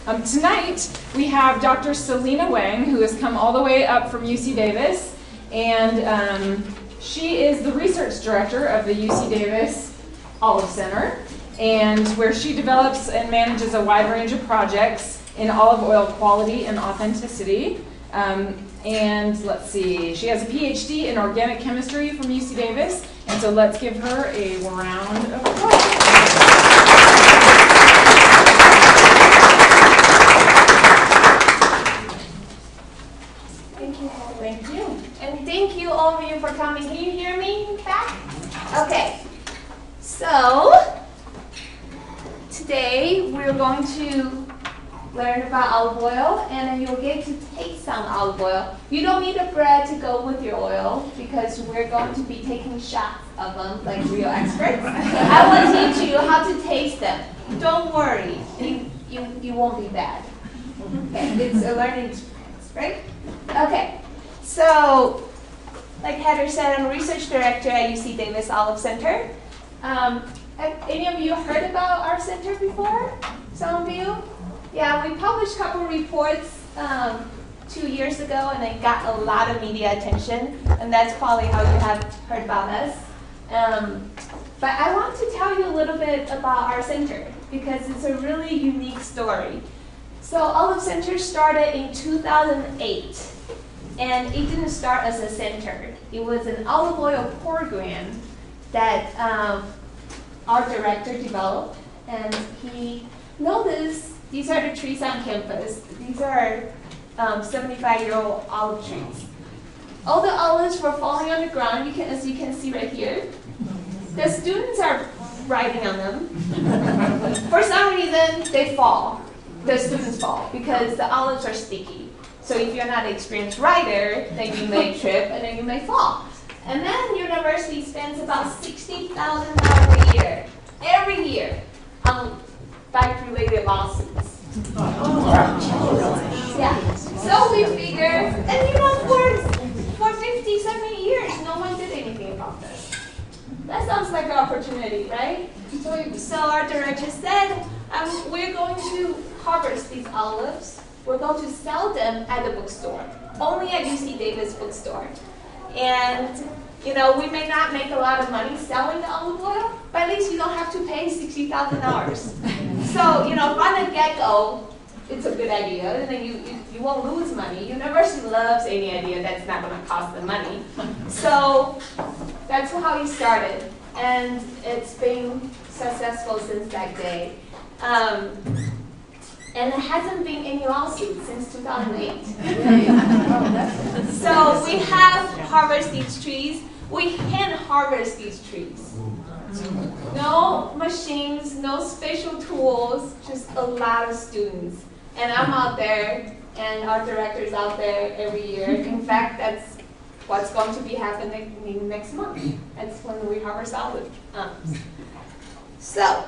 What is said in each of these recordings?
Tonight, we have Dr. Selena Wang, who has come all the way up from UC Davis, and she is the research director of the UC Davis Olive Center, and where she develops and manages a wide range of projects in olive oil quality and authenticity. And let's see, she has a PhD in organic chemistry from UC Davis, and so let's give her a round of applause. Thank you. And thank you all of you for coming. Can you hear me back? Okay. So, today we're going to learn about olive oil, and then you'll get to taste some olive oil. You don't need a bread to go with your oil because we're going to be taking shots of them like real experts. I will teach you how to taste them. Don't worry, you won't be bad. Okay, it's a learning experience, right? Okay, so like Heather said, I'm a research director at UC Davis Olive Center. Have any of you heard about our center before? Some of you? Yeah, we published a couple reports 2 years ago, and they got a lot of media attention, and that's probably how you have heard about us. But I want to tell you a little bit about our center, because it's a really unique story. So Olive Center started in 2008, and it didn't start as a center. It was an olive oil program that our director developed, and he noticed these are the trees on campus. These are 75-year-old olive trees. All the olives were falling on the ground, as you can see right here. The students are riding on them. For some reason, they fall. The students fall because the olives are sticky. So if you're not an experienced rider, then you may trip and then you may fall. And then university spends about $60,000 a year, every year, on bike-related lawsuits. Yeah. So we figure, and for 50, 70 years, no one did anything about this. That sounds like an opportunity, right? So our director said, we're going to harvest these olives. We're going to sell them at the bookstore, only at UC Davis bookstore. And we may not make a lot of money selling the olive oil, but at least you don't have to pay $60,000. So, from the get-go, it's a good idea, and then you won't lose money. University loves any idea that's not going to cost them money. So that's how he started, and it's been successful since that day. And there hasn't been any lawsuits since 2008. So we have harvested these trees. We hand harvest these trees. No machines, no special tools, just a lot of students. And I'm out there, and our director's out there every year. In fact, that's what's going to be happening next month. That's when we harvest olives. So,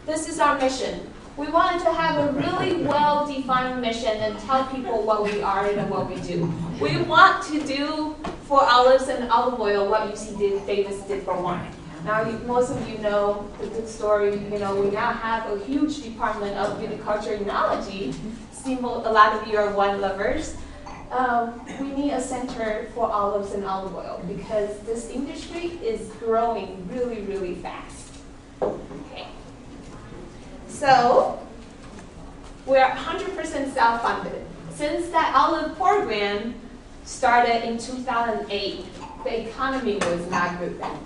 this is our mission. We wanted to have a really well-defined mission and tell people what we are and what we do. We want to do for olives and olive oil what UC Davis did for wine. Now, most of you know the good story. We now have a huge department of viticulture enology. A lot of you are wine lovers. We need a center for olives and olive oil because this industry is growing really, really fast. Okay. So, we're 100% self-funded. Since that olive program started in 2008, the economy was not good then.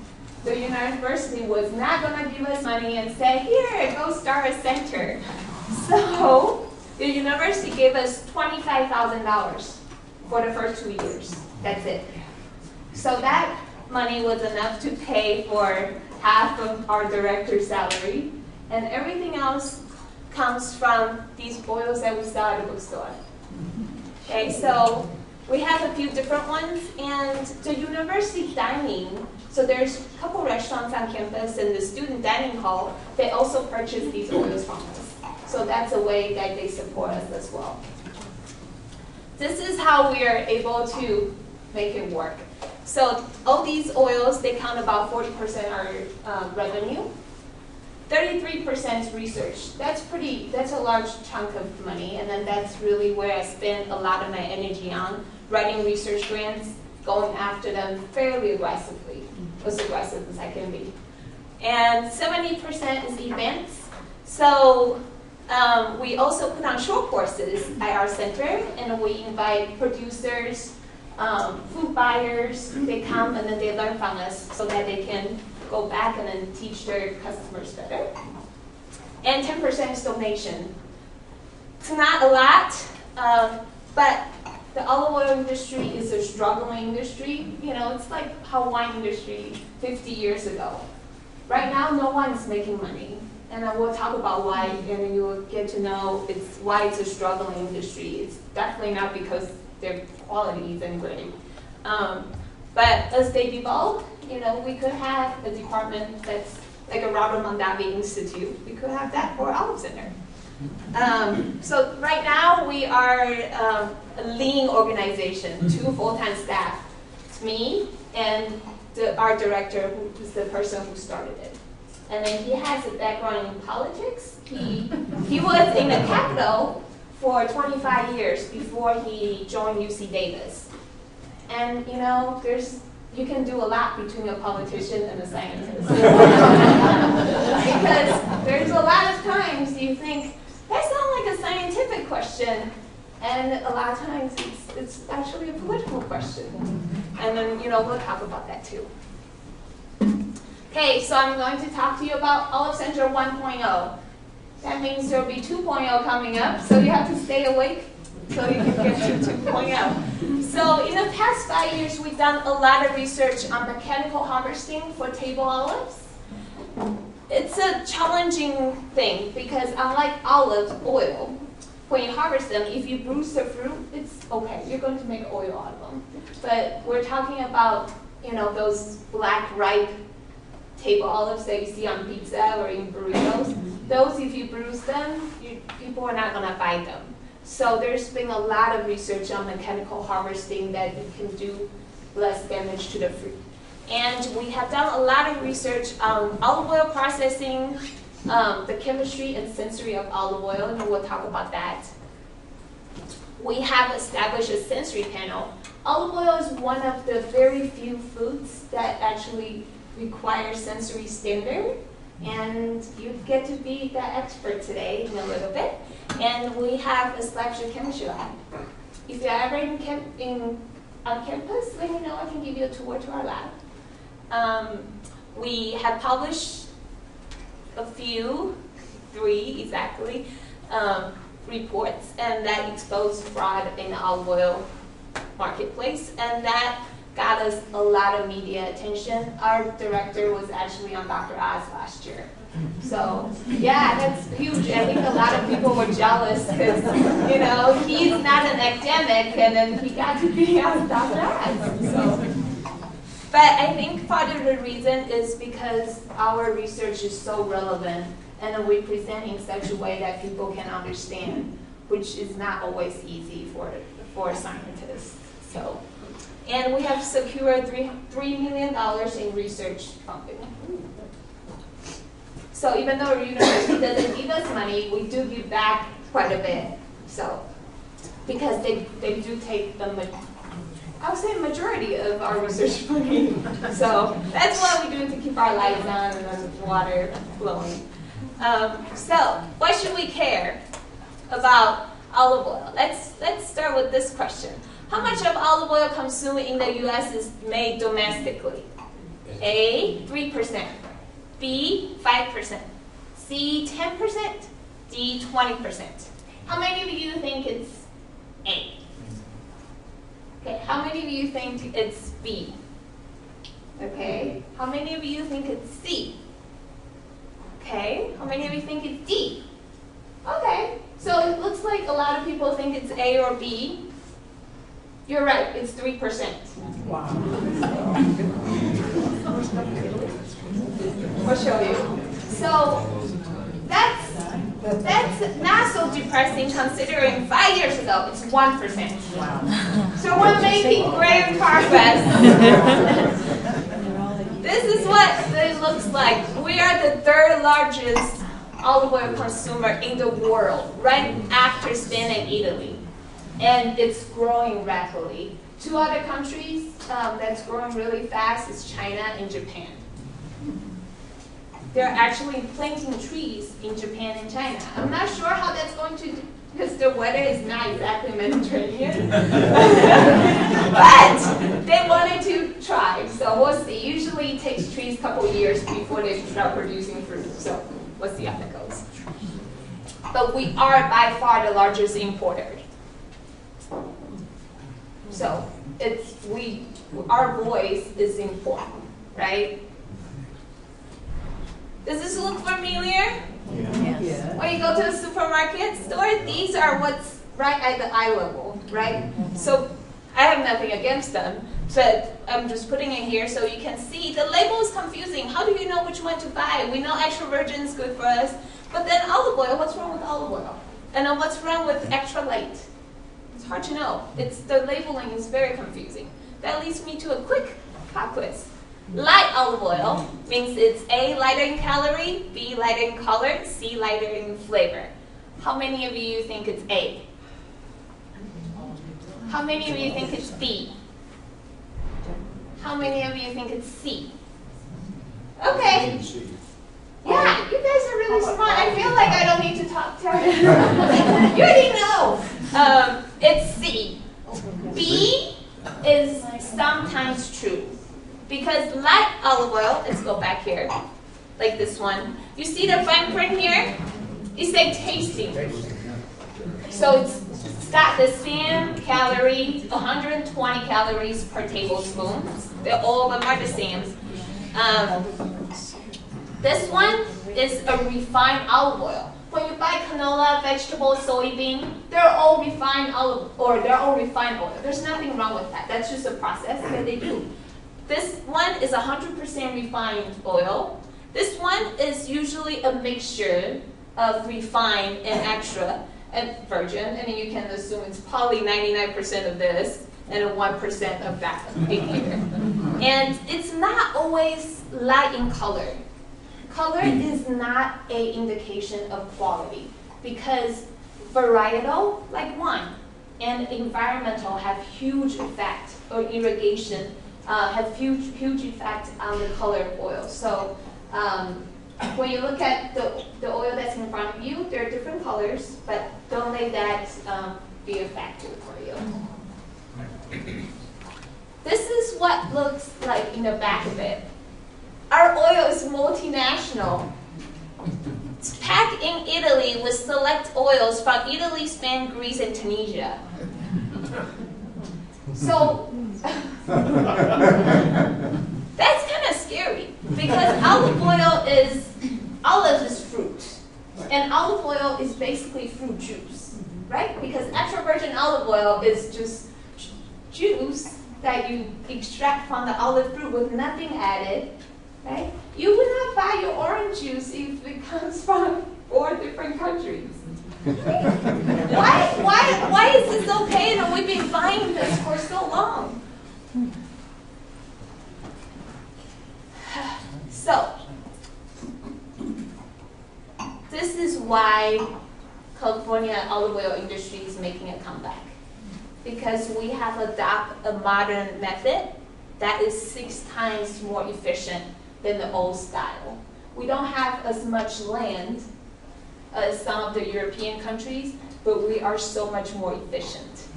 The university was not going to give us money and say, here, go start a center. So, the university gave us $25,000 for the first 2 years. That's it. So that money was enough to pay for half of our director's salary, and everything else comes from these oils that we sell at the bookstore. Okay, so we have a few different ones, and the university dining, so there's a couple restaurants on campus and the student dining hall, they also purchase these oils from us. So that's a way that they support us as well. This is how we are able to make it work. So all these oils, they count about 40% of our revenue. 33% research. That's a large chunk of money, and then that's really where I spend a lot of my energy on, writing research grants, going after them fairly aggressively, as aggressive as I can be. And 70% is events. So we also put on short courses at our center, and we invite producers, food buyers. They come and then they learn from us so that they can go back and then teach their customers better. And 10% is donation. It's not a lot, but the olive oil industry is a struggling industry. You know, it's like how wine industry 50 years ago. Right now, no one's making money. And I will talk about why, and you will get to know why it's a struggling industry. It's definitely not because their quality isn't great. But as they develop, you know, we could have a department that's like a Robert Mondavi Institute. We could have that for Olive Center. So right now we are a lean organization, 2 full-time staff. It's me and our director, who is the person who started it. And then he has a background in politics. He was in the Capitol for 25 years before he joined UC Davis. And you know, you can do a lot between a politician and a scientist. Because there's a lot of times you think, that's not like a scientific question. And a lot of times it's actually a political question. And then, you know, we'll talk about that too. Okay, so I'm going to talk to you about Olive Center 1.0. That means there will be 2.0 coming up, so you have to stay awake so you can get to 2.0. So in the past 5 years, we've done a lot of research on mechanical harvesting for table olives. It's a challenging thing because unlike olive oil, when you harvest them, if you bruise the fruit, it's okay. You're going to make oil out of them. But we're talking about, you know, those black ripe table olives that you see on pizza or in burritos. Those, if you bruise them, people are not going to buy them. So there's been a lot of research on mechanical harvesting that you can do less damage to the fruit. And we have done a lot of research on olive oil processing, the chemistry and sensory of olive oil, and we'll talk about that. We have established a sensory panel. Olive oil is one of the very few foods that actually require sensory standard, and you get to be the expert today in a little bit. And we have established a chemistry lab. If you're ever on campus, let me know. I can give you a tour to our lab. We have published a few, 3 exactly, reports, and that exposed fraud in the olive oil marketplace, and that got us a lot of media attention. Our director was actually on Dr. Oz last year. So, yeah, that's huge. I think a lot of people were jealous because, you know, he's not an academic, and then he got to be on Dr. Oz. So. But I think part of the reason is because our research is so relevant, and we present in such a way that people can understand, which is not always easy for scientists. So, and we have secured $3 million in research funding. So even though our university doesn't give us money, we do give back quite a bit. So, because they do take I would say majority of our research money. So that's what we do to keep our lights on and the water flowing. So why should we care about olive oil? Let's start with this question. How much of olive oil consumed in the U.S. is made domestically? A, 3%. B, 5%. C, 10%. D, 20%. How many of you think it's A? Okay, how many of you think it's B? Okay, how many of you think it's C? Okay, how many of you think it's D? Okay, so it looks like a lot of people think it's A or B. You're right, it's 3%. Wow. I'll show you. So that's not so depressing considering 5 years ago it's 1%. Wow. So we're making great progress. This is what it looks like. We are the third largest olive oil consumer in the world, right after Spain and Italy. And it's growing rapidly. Two other countries that's growing really fast is China and Japan. They're actually planting trees in Japan and China. I'm not sure how that's going to do, because the weather is not exactly Mediterranean. But they wanted to try, so we'll see. Usually it takes trees a couple years before they start producing fruit, so we'll see how that goes. But we are by far the largest importer. So our voice is important, right? Does this look familiar? Yes. When you go to the supermarket store, these are what's right at the eye level, right? So I have nothing against them, but I'm just putting it here so you can see. The label is confusing. How do you know which one to buy? We know extra virgin is good for us, but then olive oil, what's wrong with olive oil? And then what's wrong with extra light? It's hard to know. The labeling is very confusing. That leads me to a quick pop quiz. Light olive oil means it's A, lighter in calorie, B, lighter in color, C, lighter in flavor. How many of you think it's A? How many of you think it's B? How many of you think it's C? Okay. Yeah, you guys are really smart. I feel like I don't need to tell you. You already know. It's C. B is sometimes true. Because light olive oil, let's go back here, like this one. You see the fine print here? It says tasting. So it's got the same calories, 120 calories per tablespoon. All of them are the same. This one is a refined olive oil. When you buy canola, vegetable, soybean, they're all refined oil. There's nothing wrong with that. That's just a process that they do. This one is 100% refined oil. This one is usually a mixture of refined and extra and virgin, and you can assume it's probably 99% of this and 1% of that in here. And it's not always light in color. Color is not an indication of quality because varietal, like wine, and environmental have huge effect, or irrigation have huge effect on the color of oil. So when you look at the oil that's in front of you, there are different colors, but don't let that be a factor for you. This is what looks like in the back of it. Our oil is multinational. It's packed in Italy with select oils from Italy, Spain, Greece, and Tunisia. So that's kind of scary because olive is fruit, and olive oil is basically fruit juice, right? Because extra virgin olive oil is just juice that you extract from the olive fruit with nothing added, right? You would not buy your orange juice if it comes from 4 different countries. Why is this okay and we've been buying this for so long? So, this is why California olive oil industry is making a comeback. Because we have adopted a modern method that is 6 times more efficient than the old style. We don't have as much land as some of the European countries, but we are so much more efficient.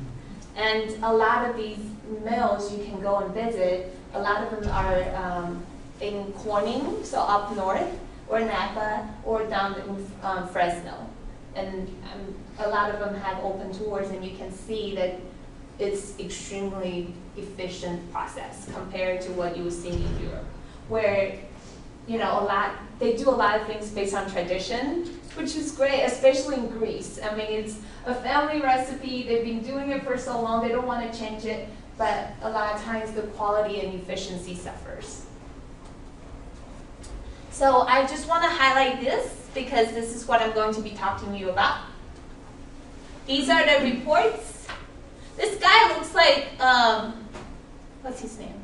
And a lot of these mills you can go and visit, a lot of them are in Corning, so up north, or Napa, or down in Fresno. And a lot of them have open tours, and you can see that it's extremely efficient process compared to what you would see in Europe, where they do a lot of things based on tradition, which is great, especially in Greece. I mean, it's a family recipe. They've been doing it for so long. They don't want to change it, but a lot of times the quality and efficiency suffers. So I just want to highlight this because this is what I'm going to be talking to you about. These are the reports. This guy looks like, what's his name?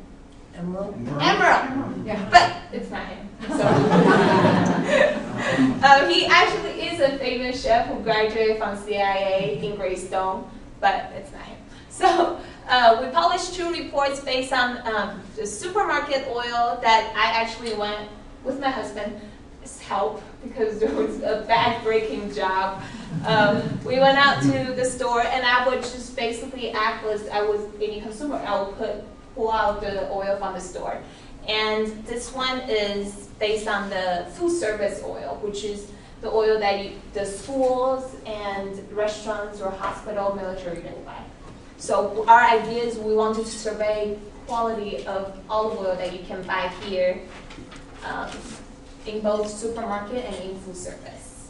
Emerald. Yeah. But it's not him. So he actually is a famous chef who graduated from CIA in Greystone, but it's not him. So we published 2 reports based on the supermarket oil that I actually went with my husband's help because there was a bag-breaking job. We went out to the store, and I would just basically act as I was any consumer. I would pull out the oil from the store. And this one is based on the food service oil, which is the oil that the schools and restaurants or hospital, military will buy. So our idea is we want to survey quality of olive oil that you can buy here in both supermarket and in food service.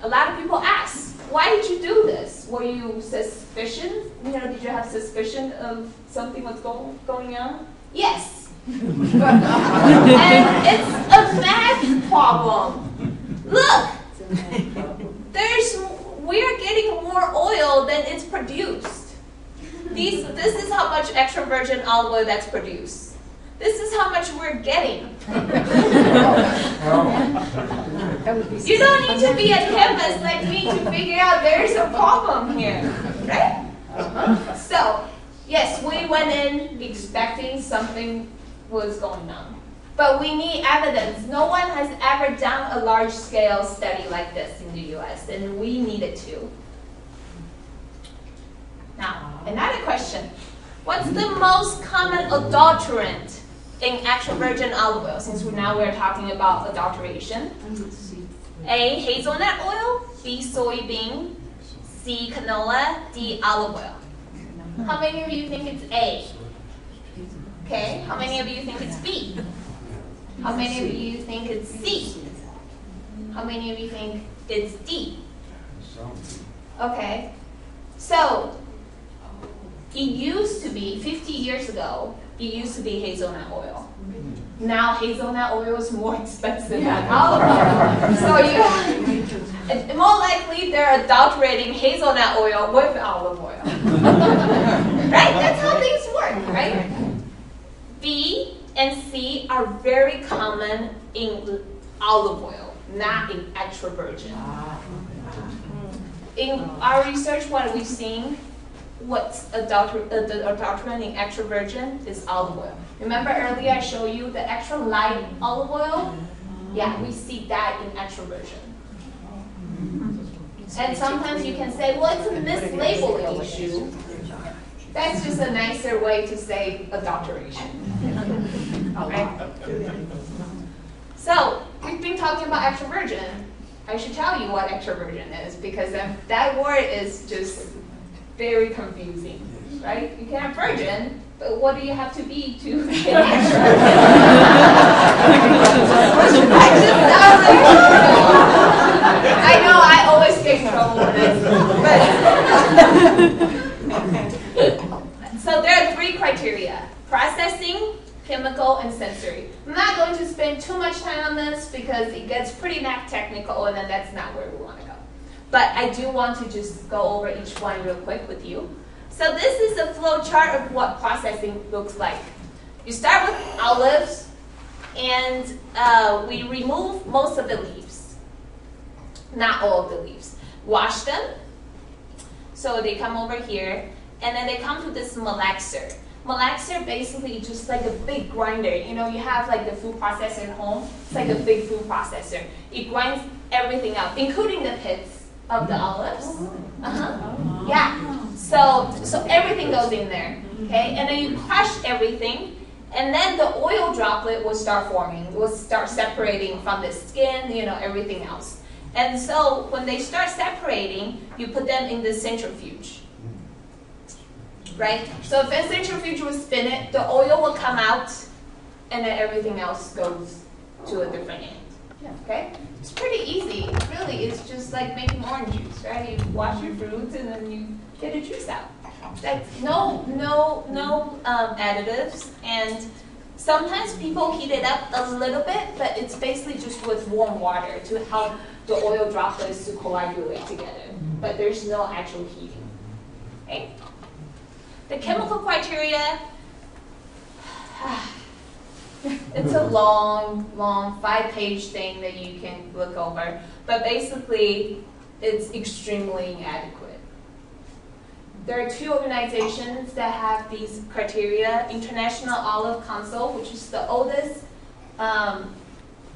A lot of people ask, why did you do this? Were you suspicious? Did you have suspicion of something was going on? Yes. And it's a math problem. Look, we're getting more oil than it's produced. This is how much extra virgin olive oil that's produced. This is how much we're getting. You don't need to be a chemist like me to figure out there's a problem here, right? So, yes, we went in expecting something was going on. But we need evidence. No one has ever done a large-scale study like this in the US, and we needed to. Now, another question. What's the most common adulterant in extra virgin olive oil, since now we're talking about adulteration? A, hazelnut oil, B, soybean, C, canola, D, olive oil. How many of you think it's A? Okay, how many of you think it's B? How many of you think it's C? How many of you think it's D? Okay, so it used to be, 50 years ago, it used to be hazelnut oil. Now hazelnut oil is more expensive than olive oil. So it's more likely they're adulterating hazelnut oil with olive oil. Right? That's how things work, right? B and C are very common in olive oil, not in extra virgin. In our research, what we've seen, what's the adulterant in extra virgin is olive oil. Remember earlier I showed you the extra light olive oil? Yeah, we see that in extra virgin. And sometimes you can say, well, it's a mislabeling issue. That's just a nicer way to say adulteration. Right? So, we've been talking about extra virgin. I should tell you what extra virgin is, because that word is just very confusing, right? You can have virgin, but what do you have to be to get extra virgin? I know I always get in trouble with this, but so there are 3 criteria: processing, chemical, and sensory. I'm not going to spend too much time on this because it gets pretty technical, and then that's not where we want to go. But I do want to just go over each one real quick with you. So this is a flow chart of what processing looks like. You start with olives, and we remove most of the leaves. Not all of the leaves. Wash them, so they come over here, and then they come to this malaxer. Malaxer basically just like a big grinder. You know, you have like the food processor at home. It's like a big food processor. It grinds everything up, including the pits of the olives. Yeah. So everything goes in there. Okay, and then you crush everything, and then the oil droplet will start forming. Will start separating from the skin. You know, everything else. And so when they start separating, you put them in the centrifuge. Right? So if a centrifuge will spin it, the oil will come out, and then everything else goes to a different end. Okay? It's pretty easy. Really, it's just like making orange juice, right? You wash your fruits, and then you get the juice out. That's no additives, and sometimes people heat it up a little bit, but it's basically just with warm water to help the oil droplets to coagulate together. But there's no actual heating. Okay? The chemical criteria, it's a long 5-page thing that you can look over. But basically, it's extremely inadequate. There are 2 organizations that have these criteria. International Olive Council, which is the oldest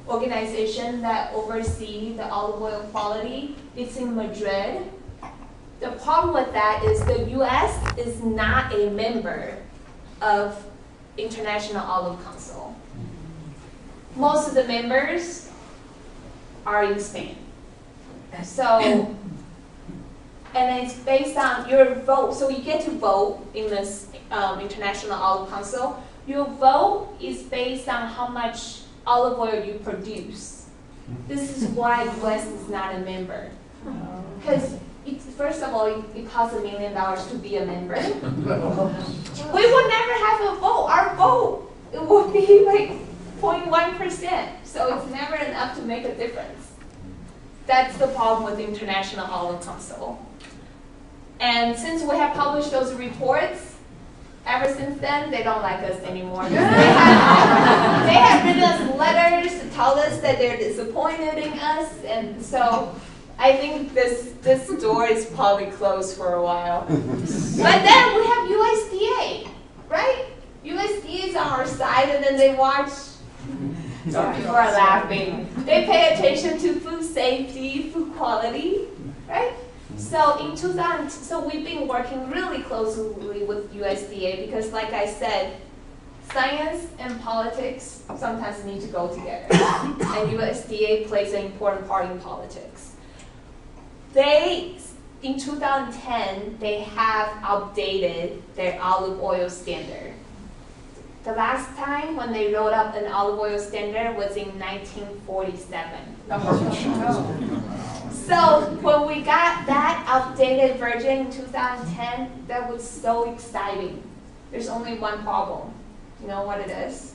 organization that oversees the olive oil quality. It's in Madrid. The problem with that is the U.S. is not a member of International Olive Council. Most of the members are in Spain. So, and it's based on your vote. So you get to vote in this International Olive Council. Your vote is based on how much olive oil you produce. This is why U.S. is not a member. Because first of all, it costs $1 million to be a member. We would never have a vote. Our vote, it would be like 0.1%. So it's never enough to make a difference. That's the problem with the International Olive Council. And since we have published those reports, ever since then, they don't like us anymore. They have written us letters to tell us that they're disappointed in us, and so I think this door is probably closed for a while. But then we have USDA, right? USDA is on our side, and then they watch. People are laughing. They pay attention to food safety, food quality, right? So so we've been working really closely with USDA because, like I said, science and politics sometimes need to go together, and USDA plays an important part in politics. In 2010, they have updated their olive oil standard. The last time when they wrote up an olive oil standard was in 1947. So when we got that updated version in 2010, that was so exciting. There's only one problem. You know what it is?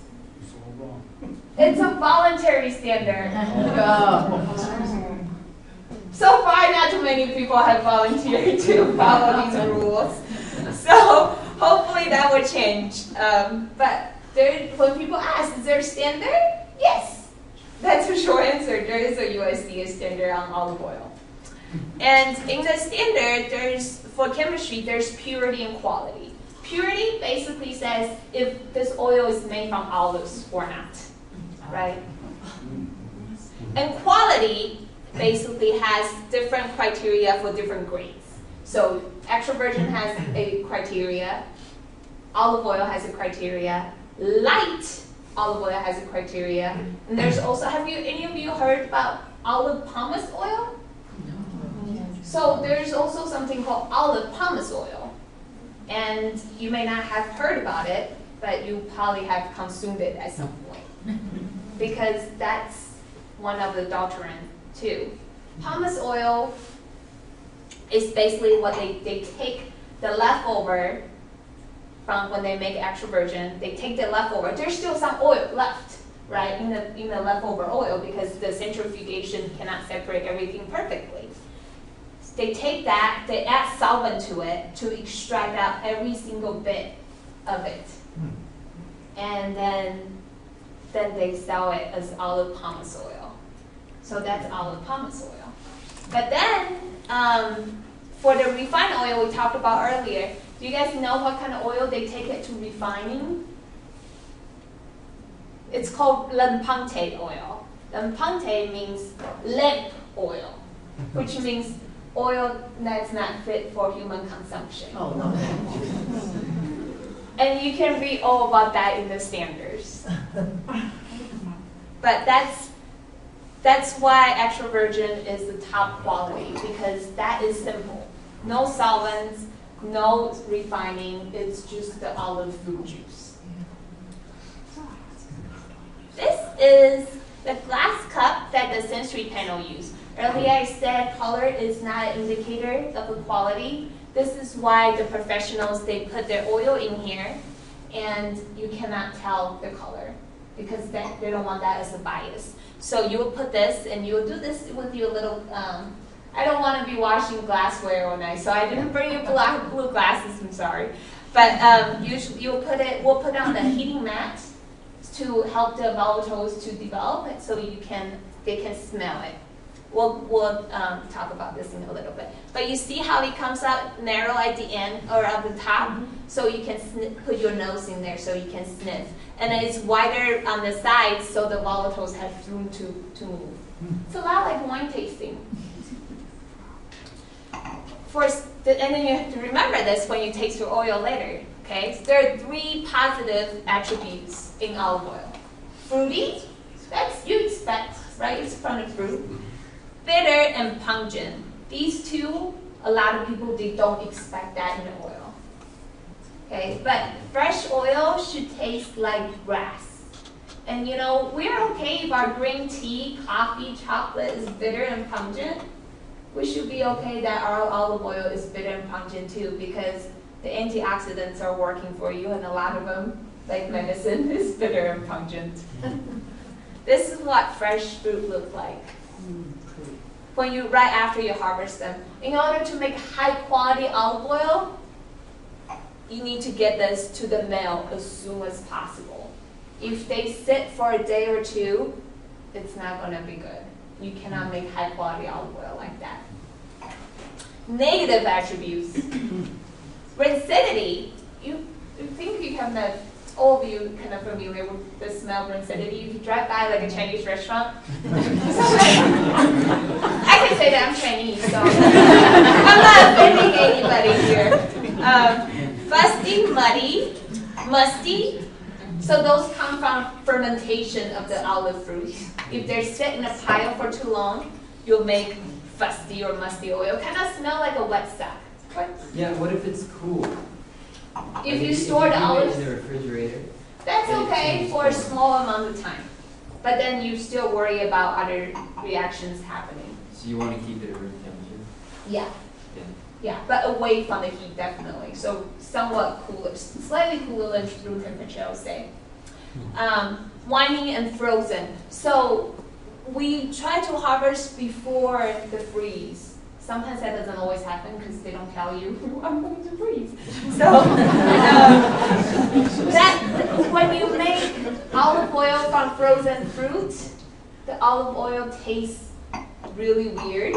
It's a voluntary standard. So far, not too many people have volunteered to follow these rules. So hopefully that will change. But when people ask, is there a standard? Yes. That's a short answer. There is a USDA standard on olive oil. And in the standard, for chemistry, there's purity and quality. Purity basically says if this oil is made from olives or not, right? And quality basically has different criteria for different grades. So extra virgin has a criteria, olive oil has a criteria, light olive oil has a criteria, and there's also, any of you heard about olive pomace oil? No. So there's also something called olive pomace oil, and you may not have heard about it, but you probably have consumed it at some point, because that's one of the adulterants too. Pomace oil is basically what they take the leftover from when they make extra virgin. They take the leftover. There's still some oil left, right, in the leftover oil because the centrifugation cannot separate everything perfectly. They take that, they add solvent to it to extract out every single bit of it, and then they sell it as olive pomace oil. So that's olive pomace oil. But then, for the refined oil we talked about earlier, do you guys know what kind of oil they take it to refining? It's called lempante oil. Lempante means limp oil, which means oil that's not fit for human consumption. Oh, no. And you can read all about that in the standards. But that's why extra virgin is the top quality, because that is simple. No solvents, no refining, it's just the olive fruit juice. This is the glass cup that the sensory panel used. Earlier I said color is not an indicator of the quality. This is why the professionals, they put their oil in here and you cannot tell the color because they don't want that as a bias. So you will put this and you will do this with your little, I don't want to be washing glassware all night, so I didn't bring you blue glasses, I'm sorry. But we'll put it on the heating mat to help the volatiles to develop, so they can smell it. We'll talk about this in a little bit. But you see how it comes out narrow at the end or at the top, so you can put your nose in there so you can sniff. And then it's wider on the sides so the volatiles have room to move. It's a lot like wine tasting. And then you have to remember this when you taste your oil later. Okay, so there are 3 positive attributes in olive oil. Fruity, that's you expect, right? It's from the fruit. Bitter and pungent. These 2, a lot of people, they don't expect that in the oil. Okay, but fresh oil should taste like grass. And you know, we're okay if our green tea, coffee, chocolate is bitter and pungent. We should be okay that our olive oil is bitter and pungent too, because the antioxidants are working for you, and a lot of them, like medicine, is bitter and pungent. This is what fresh fruit looks like right after you harvest them. In order to make high quality olive oil, you need to get this to the mill as soon as possible. If they sit for a day or 2, it's not going to be good. You cannot make high quality olive oil like that. Negative attributes. Rancidity. You think you have that, all of you kind of familiar with the smell of rancidity. If you drive by like a Chinese restaurant, I can say that I'm Chinese, so I'm not offending anybody here. Fusty, muddy, musty. So those come from fermentation of the olive fruit. If they sit in a pile for too long, you'll make fusty or musty oil. Kind of smell like a wet sack. What? Yeah, what if it's cool? If you store the olives in the refrigerator, that's okay for a small amount of time. But then you still worry about other reactions happening. So you want to keep it at room temperature? Yeah. Yeah, but away from the heat, definitely. So somewhat cooler, slightly cooler than room temperature, I would say. Winding and frozen. So we try to harvest before the freeze. Sometimes that doesn't always happen because they don't tell you, I'm going to freeze. So when you make olive oil from frozen fruit, the olive oil tastes really weird.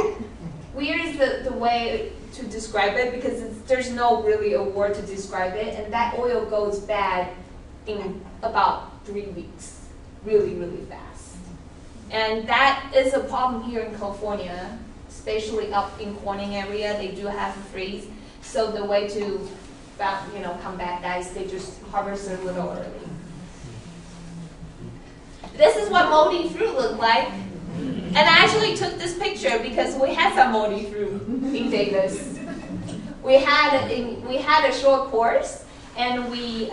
Weird is the way to describe it, because there's no really a word to describe it, and that oil goes bad in about 3 weeks, really, really fast. And that is a problem here in California, especially up in Corning area. They do have a freeze, so the way to combat that is they just harvest it a little early. This is what moldy fruit looks like. And I actually took this picture because we had some moldy fruit in Davis. We had a short course, and we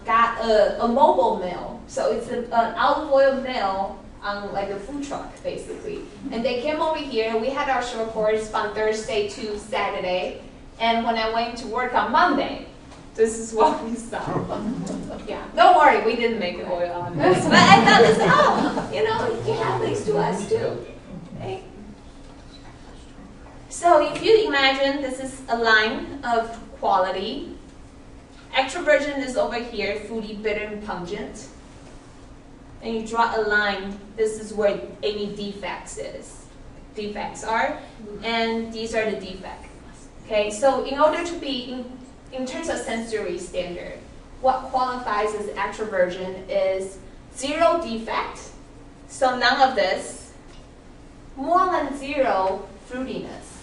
got a mobile mill. So it's an olive oil mill on like a food truck, basically. And they came over here. We had our short course from Thursday to Saturday. And when I went to work on Monday, this is what we saw. Yeah, don't worry, we didn't make the oil on this. But I thought this, it happens to us too. Okay? So if you imagine this is a line of quality, extra virgin is over here, fruity, bitter, and pungent. And you draw a line, this is where any defects are, and these are the defects. Okay, so in order to be in terms of sensory standard, what qualifies as extra virgin is 0 defect, so none of this, more than 0 fruitiness.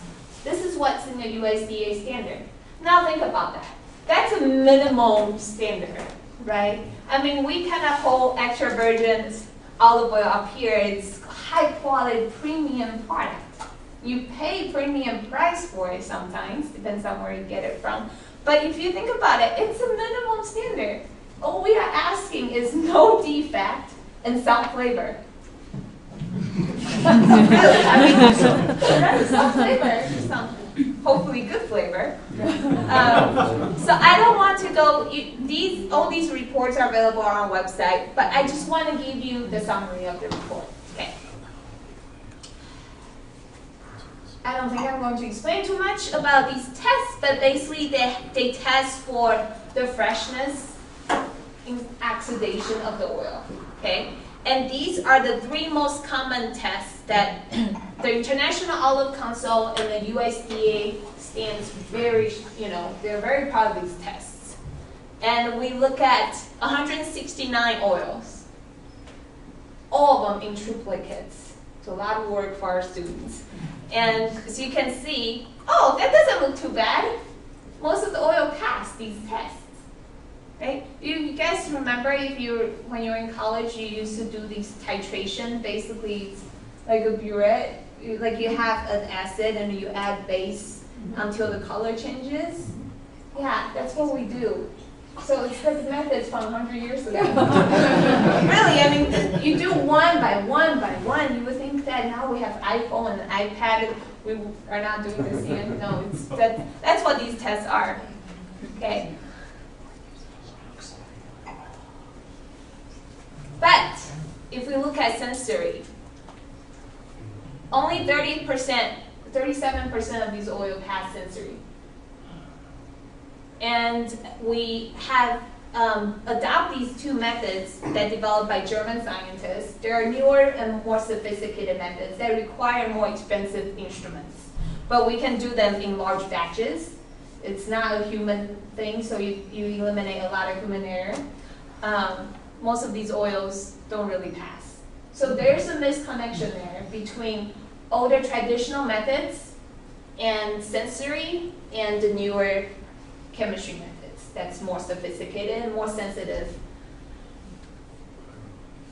This is what's in the USDA standard. Now think about that. That's a minimum standard, right? I mean, we cannot hold extra virgin olive oil up here. It's high quality premium product. You pay premium price for it sometimes, depends on where you get it from. But if you think about it, it's a minimum standard. All we are asking is no defect and some flavor. Really, I mean, some flavor, some hopefully good flavor. So I don't want to go, all these reports are available on our website, but I just want to give you the summary of the report. Okay. I don't think I'm going to explain too much about these tests, but basically they test for the freshness in oxidation of the oil. Okay, and these are the 3 most common tests that the International Olive Council and the USDA stands very, they're very proud of these tests. And we look at 169 oils, all of them in triplicates. It's a lot of work for our students. And as you can see, oh, that doesn't look too bad. Most of the oil passed these tests. Right? You guys remember when you were in college, you used to do these titration. Basically, it's like a burette. Like you have an acid and you add base until the color changes. Yeah, that's what we do. So it's like methods from 100 years ago. Really, I mean, you do one by one by one. You would think that now we have iPhone and iPad, we are not doing this again. No, that's what these tests are. Okay. But if we look at sensory, only 30%, 37% of these oil pass sensory. And we have adopted these 2 methods that developed by German scientists. There are newer and more sophisticated methods that require more expensive instruments. But we can do them in large batches. It's not a human thing, so you eliminate a lot of human error. Most of these oils don't really pass. So there's a misconnection there between older traditional methods and sensory and the newer chemistry methods that's more sophisticated and more sensitive.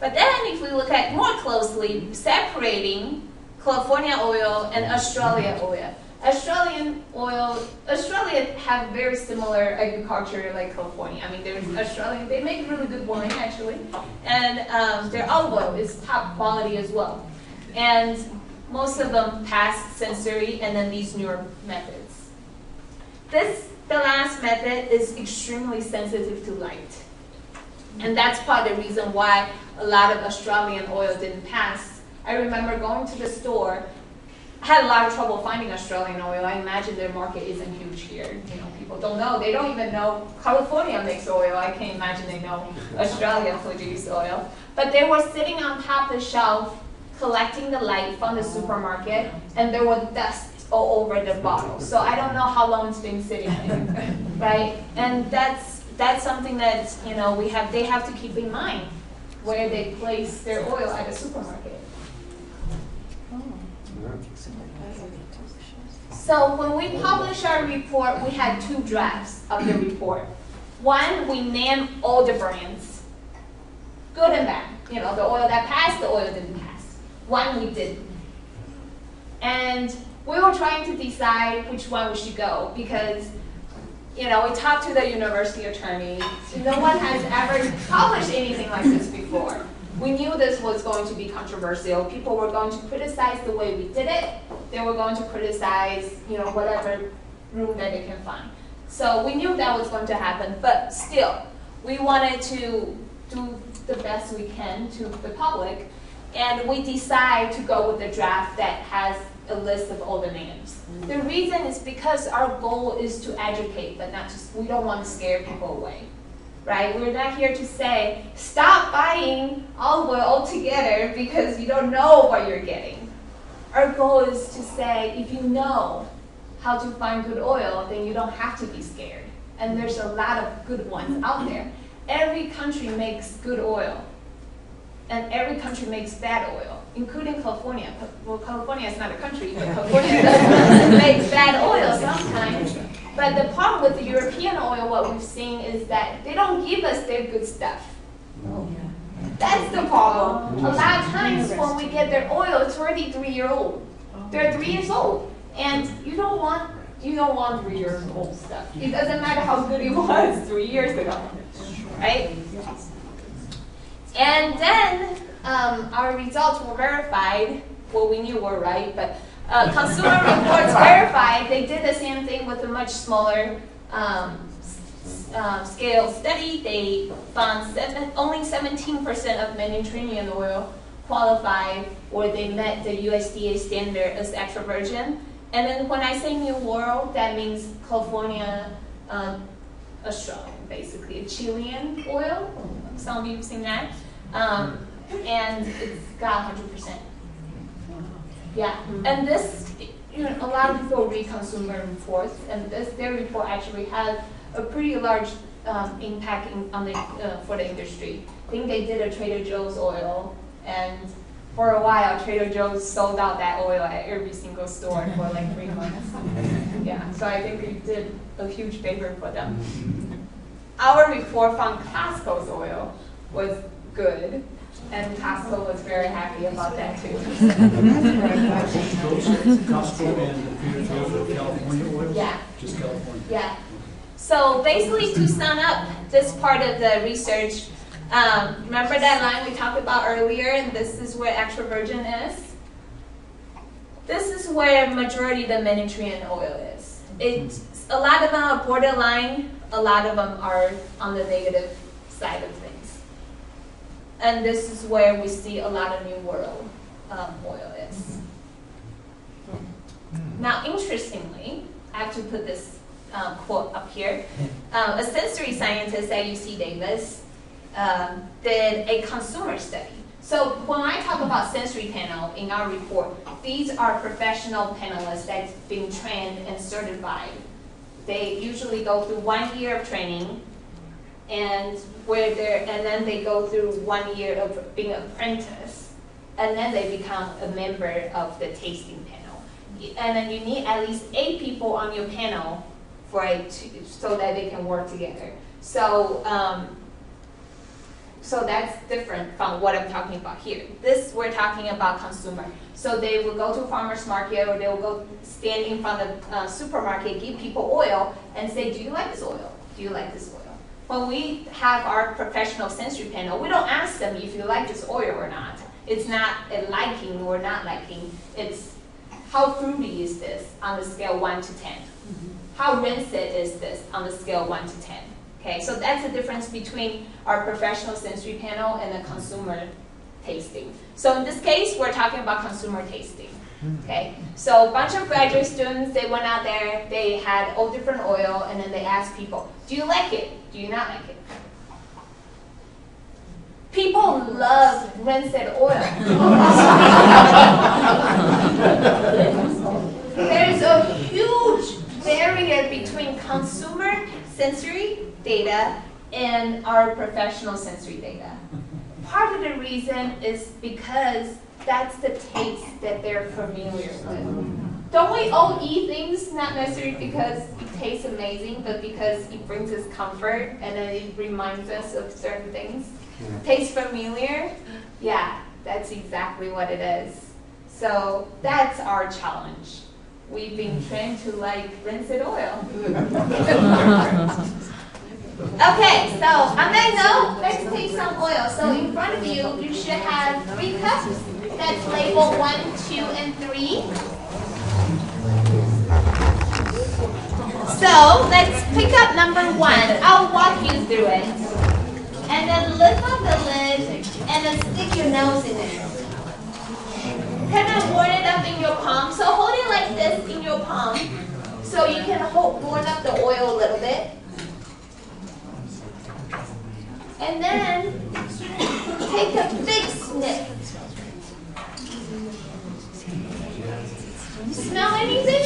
But then if we look at more closely, separating California oil and Australia oil. Australia have very similar agriculture like California. I mean, there's Australian, they make really good wine actually. And their olive oil is top quality as well. And most of them pass sensory and then these newer methods. The last method is extremely sensitive to light. And that's part of the reason why a lot of Australian oil didn't pass. I remember going to the store, I had a lot of trouble finding Australian oil. I imagine their market isn't huge here. People don't know. They don't even know California makes oil. I can't imagine they know Australia produces oil. But they were sitting on top of the shelf collecting the light from the supermarket, and there was dust all over the bottle. So I don't know how long it's been sitting there, right? And that's something that they have to keep in mind where they place their oil at a supermarket. So when we published our report, we had 2 drafts of the report. One, we named all the brands, good and bad. The oil that passed, the oil didn't pass. One we didn't. And we were trying to decide which one we should go because, we talked to the university attorney. No one has ever published anything like this before. We knew this was going to be controversial. People were going to criticize the way we did it. They were going to criticize, whatever room that they can find. So we knew that was going to happen, but still, we wanted to do the best we can to the public, and we decided to go with the draft that has a list of all the names. The reason is because our goal is to educate, but we don't want to scare people away. Right? We're not here to say, stop buying olive oil altogether because you don't know what you're getting. Our goal is to say, if you know how to find good oil, then you don't have to be scared. And there's a lot of good ones out there. Every country makes good oil. And every country makes bad oil, including California. Well, California is not a country, but California does make bad oil sometimes. But the problem with the European oil, what we've seen is that they don't give us their good stuff. That's the problem. A lot of times when we get their oil, it's already 3-year-old. They're 3 years old. And you don't want 3 years old stuff. It doesn't matter how good it was 3 years ago. Right? And then our results were verified. Well, we knew were right, but Consumer Reports verified. They did the same thing with a much smaller scale study. They found only 17% of Mediterranean oil qualified, or they met the USDA standard as extra virgin. And then when I say New World, that means California, Australia. basically a Chilean oil. Some of you have seen that. And it's got 100%. Yeah, and this, a lot of people read consumer reports, and their report actually has a pretty large impact for the industry. I think they did a Trader Joe's oil, and for a while, Trader Joe's sold out that oil at every single store for like 3 months. Yeah, so I think we did a huge favor for them. Our report found Costco's oil was good, and Costco was very happy about that too. Costco and Trader Joe's are California oil? Yeah. Just California? Yeah. So basically, to sum up this part of the research, remember that line we talked about earlier, and this is where extra virgin is? This is where majority of the Mediterranean oil is. A lot of them are borderline, a lot of them are on the negative side of things. And this is where we see a lot of New World oil is. Now, interestingly, I have to put this quote up here. A sensory scientist at UC Davis did a consumer study. So when I talk about sensory panel in our report, these are professional panelists that's been trained and certified. They usually go through 1 year of training, and then they go through 1 year of being an apprentice, and then they become a member of the tasting panel. And then you need at least 8 people on your panel so that they can work together. So that's different from what I'm talking about here. This, we're talking about consumer. So they will go to a farmer's market, or they will go stand in front of a supermarket, give people oil, and say, do you like this oil? Do you like this oil? When we have our professional sensory panel, we don't ask them if you like this oil or not. It's not a liking or not liking. It's how fruity is this on the scale 1 to 10? How rinsed is this on the scale 1 to 10? Okay, so that's the difference between our professional sensory panel and the consumer tasting. So in this case, we're talking about consumer tasting. Okay, so a bunch of graduate students, they went out there, they had all different oil, and then they asked people, do you like it? Do you not like it? People love rinsed oil. There's a huge barrier between consumer sensory data and our professional sensory data. Part of the reason is because that's the taste that they're familiar with. Don't we all eat things not necessarily because it tastes amazing, but because it brings us comfort and then it reminds us of certain things? Tastes familiar? Yeah, that's exactly what it is. So that's our challenge. We've been trained to like rinsed oil. Okay, so on that note, let's take some oil. So in front of you, you should have 3 cups. That's labeled 1, 2, and 3. So let's pick up number 1. I'll walk you through it. And then lift up the lid and then stick your nose in it. Kind of warm it up in your palm. So hold it like this in your palm so you can warm up the oil a little bit. And then take a big sniff. You smell anything?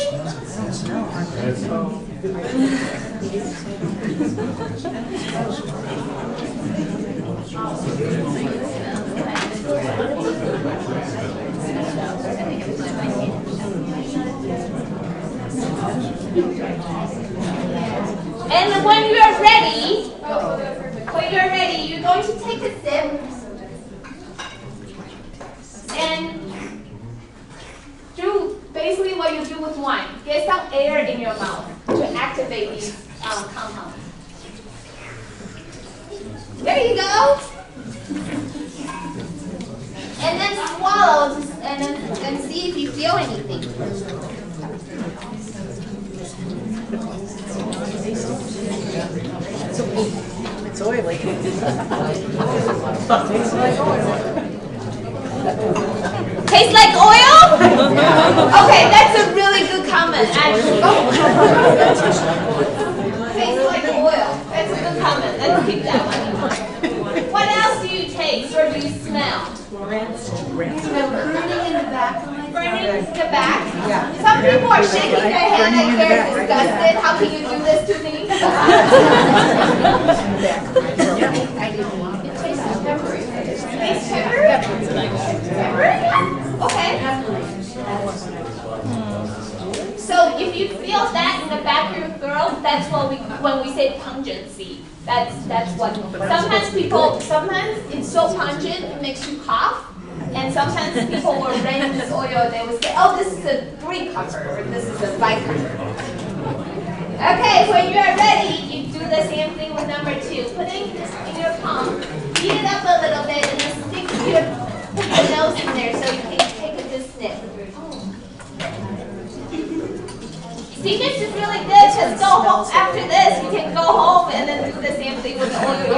And when you're ready, you're going to take a sip and do basically what you do with wine. Get some air in your mouth to activate these compounds. There you go. And then swallow and see if you feel anything. It's oily. Tastes like oil? Okay, that's a really good comment, actually. Tastes like oil. That's a good comment. coming. Let's keep that one. What else do you taste or do you smell? Burning In the back. Burning in the back? Yeah. Some people are shaking their head like they're disgusted. How can you do this to me? Tastes pepper? Okay. So if you feel that in the back of your throat, that's what when we say pungency. That's what. Sometimes it's so pungent it makes you cough, and sometimes people will rent this oil. They would say, "Oh, this is a 3 copper, or this is a 5 copper." Okay, when you are ready, you do the same thing with number 2. Put it in your palm, heat it up a little bit, and then put your nose in there so you can take a good sniff. See, this is really good because go home after this. You can go home and then do the same thing with the oil. You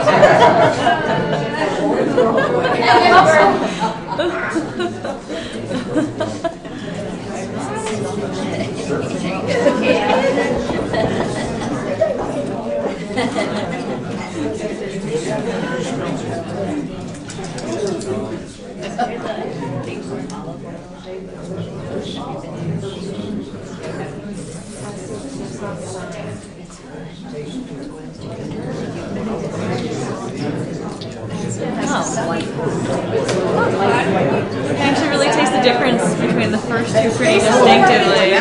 can actually really taste the difference between the first two pretty distinctively.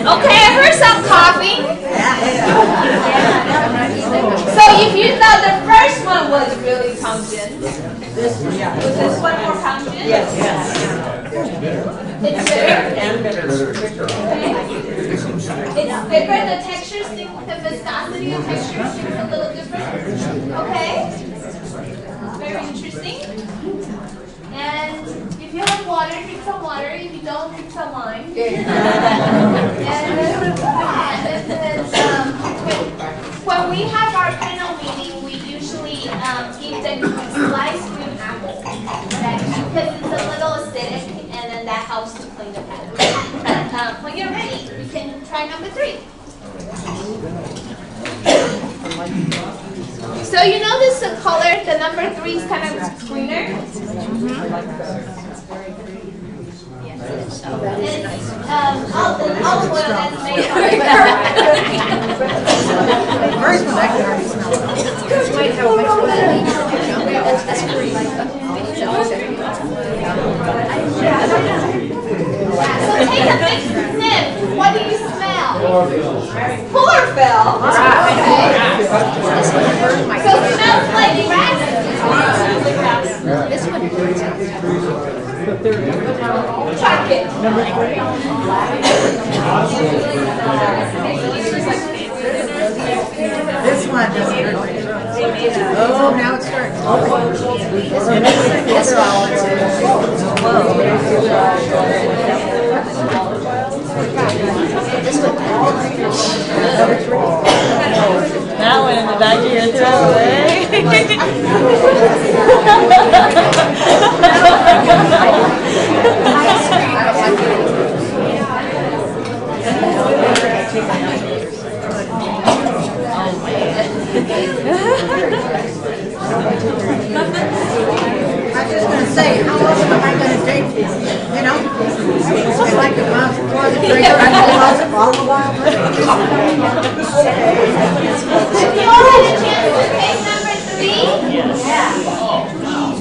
Okay, I heard some coughing. So if you thought the first one was really pungent, was this one more pungent? Yes. It's bitter. And bitter. Okay. It's thicker. The texture seems, the viscosity of texture seems a little different. Okay. Very interesting. And if you have water, drink some water. If you don't, drink some wine. And when we have our panel meeting, we usually give them sliced green apple. Because it's a little acidic, and then that helps to clean the panel. But when you're ready, you can try number 3. So you notice the color, the number 3 is kind of greener. It's olive oil that's made from it. First one I can already smell it. So take a big sniff. What do you smell? Chlorophyll. Okay. So it smells like raspberry. This one burns out. Check it. Number 3. This one doesn't hurt. Oh, now it's starting. It's all That one in the back of your throat, eh? I was just going to say, how often am I going to take this? You know? I like to closet drinker. I closet all the while. If you all had a chance to take number 3, yeah.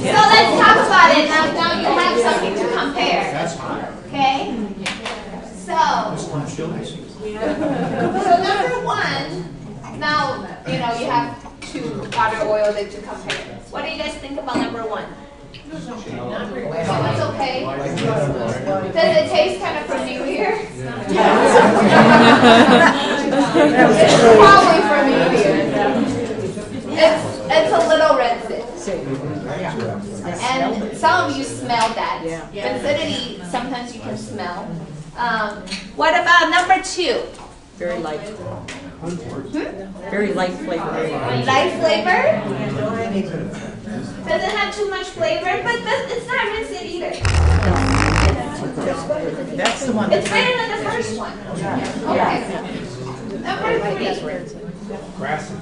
So let's talk about it. Now you have something to compare. Okay? So number 1, now you have 2 other oils that you compare. What do you guys think about number 1? It's okay. Does it taste kind of familiar? Probably familiar. It's a little rancid. And some of you smell that. Rancidity, sometimes you can smell. What about number 2? Very light. Very light flavor. Light flavor? Doesn't have too much flavor, but it's not rancid either. That's the one. It's better than the first one. Okay. Number 3. Grassy.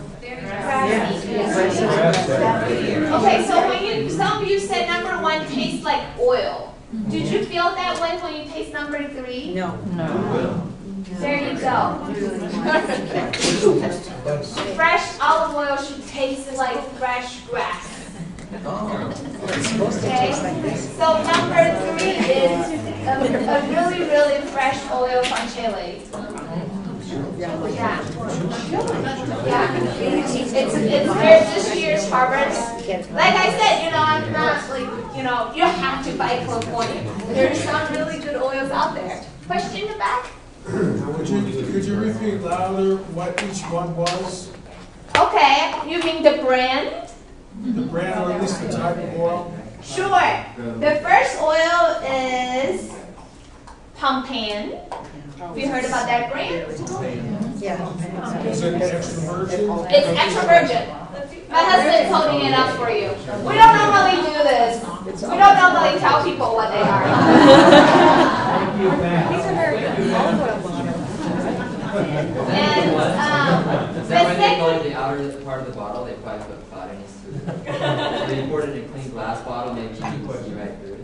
Okay, so when some of you said number 1 tastes like oil. Did you feel that way when you taste number 3? No. There you go. Fresh olive oil should taste like fresh grass. Okay, so number 3 is a really, really fresh oil from Chile. Yeah. It's this year's harvest. Like I said, I'm not like, you have to buy California. There's some really good oils out there. Question in the back? Could you repeat louder what each one was? Okay, you mean the brand? The brand or at least the type of oil? Sure. The first oil is Pompan. Have you heard about that brand? Yeah. Is it extra virgin? It's extra virgin. My husband's holding it up for you. We don't normally do this. We don't normally tell people what they are. These are very good. Olive oil bottle. And Is that why they call it the outer part of the bottle? They probably put cloudiness through it. They imported a clean glass bottle, maybe you put it right through it.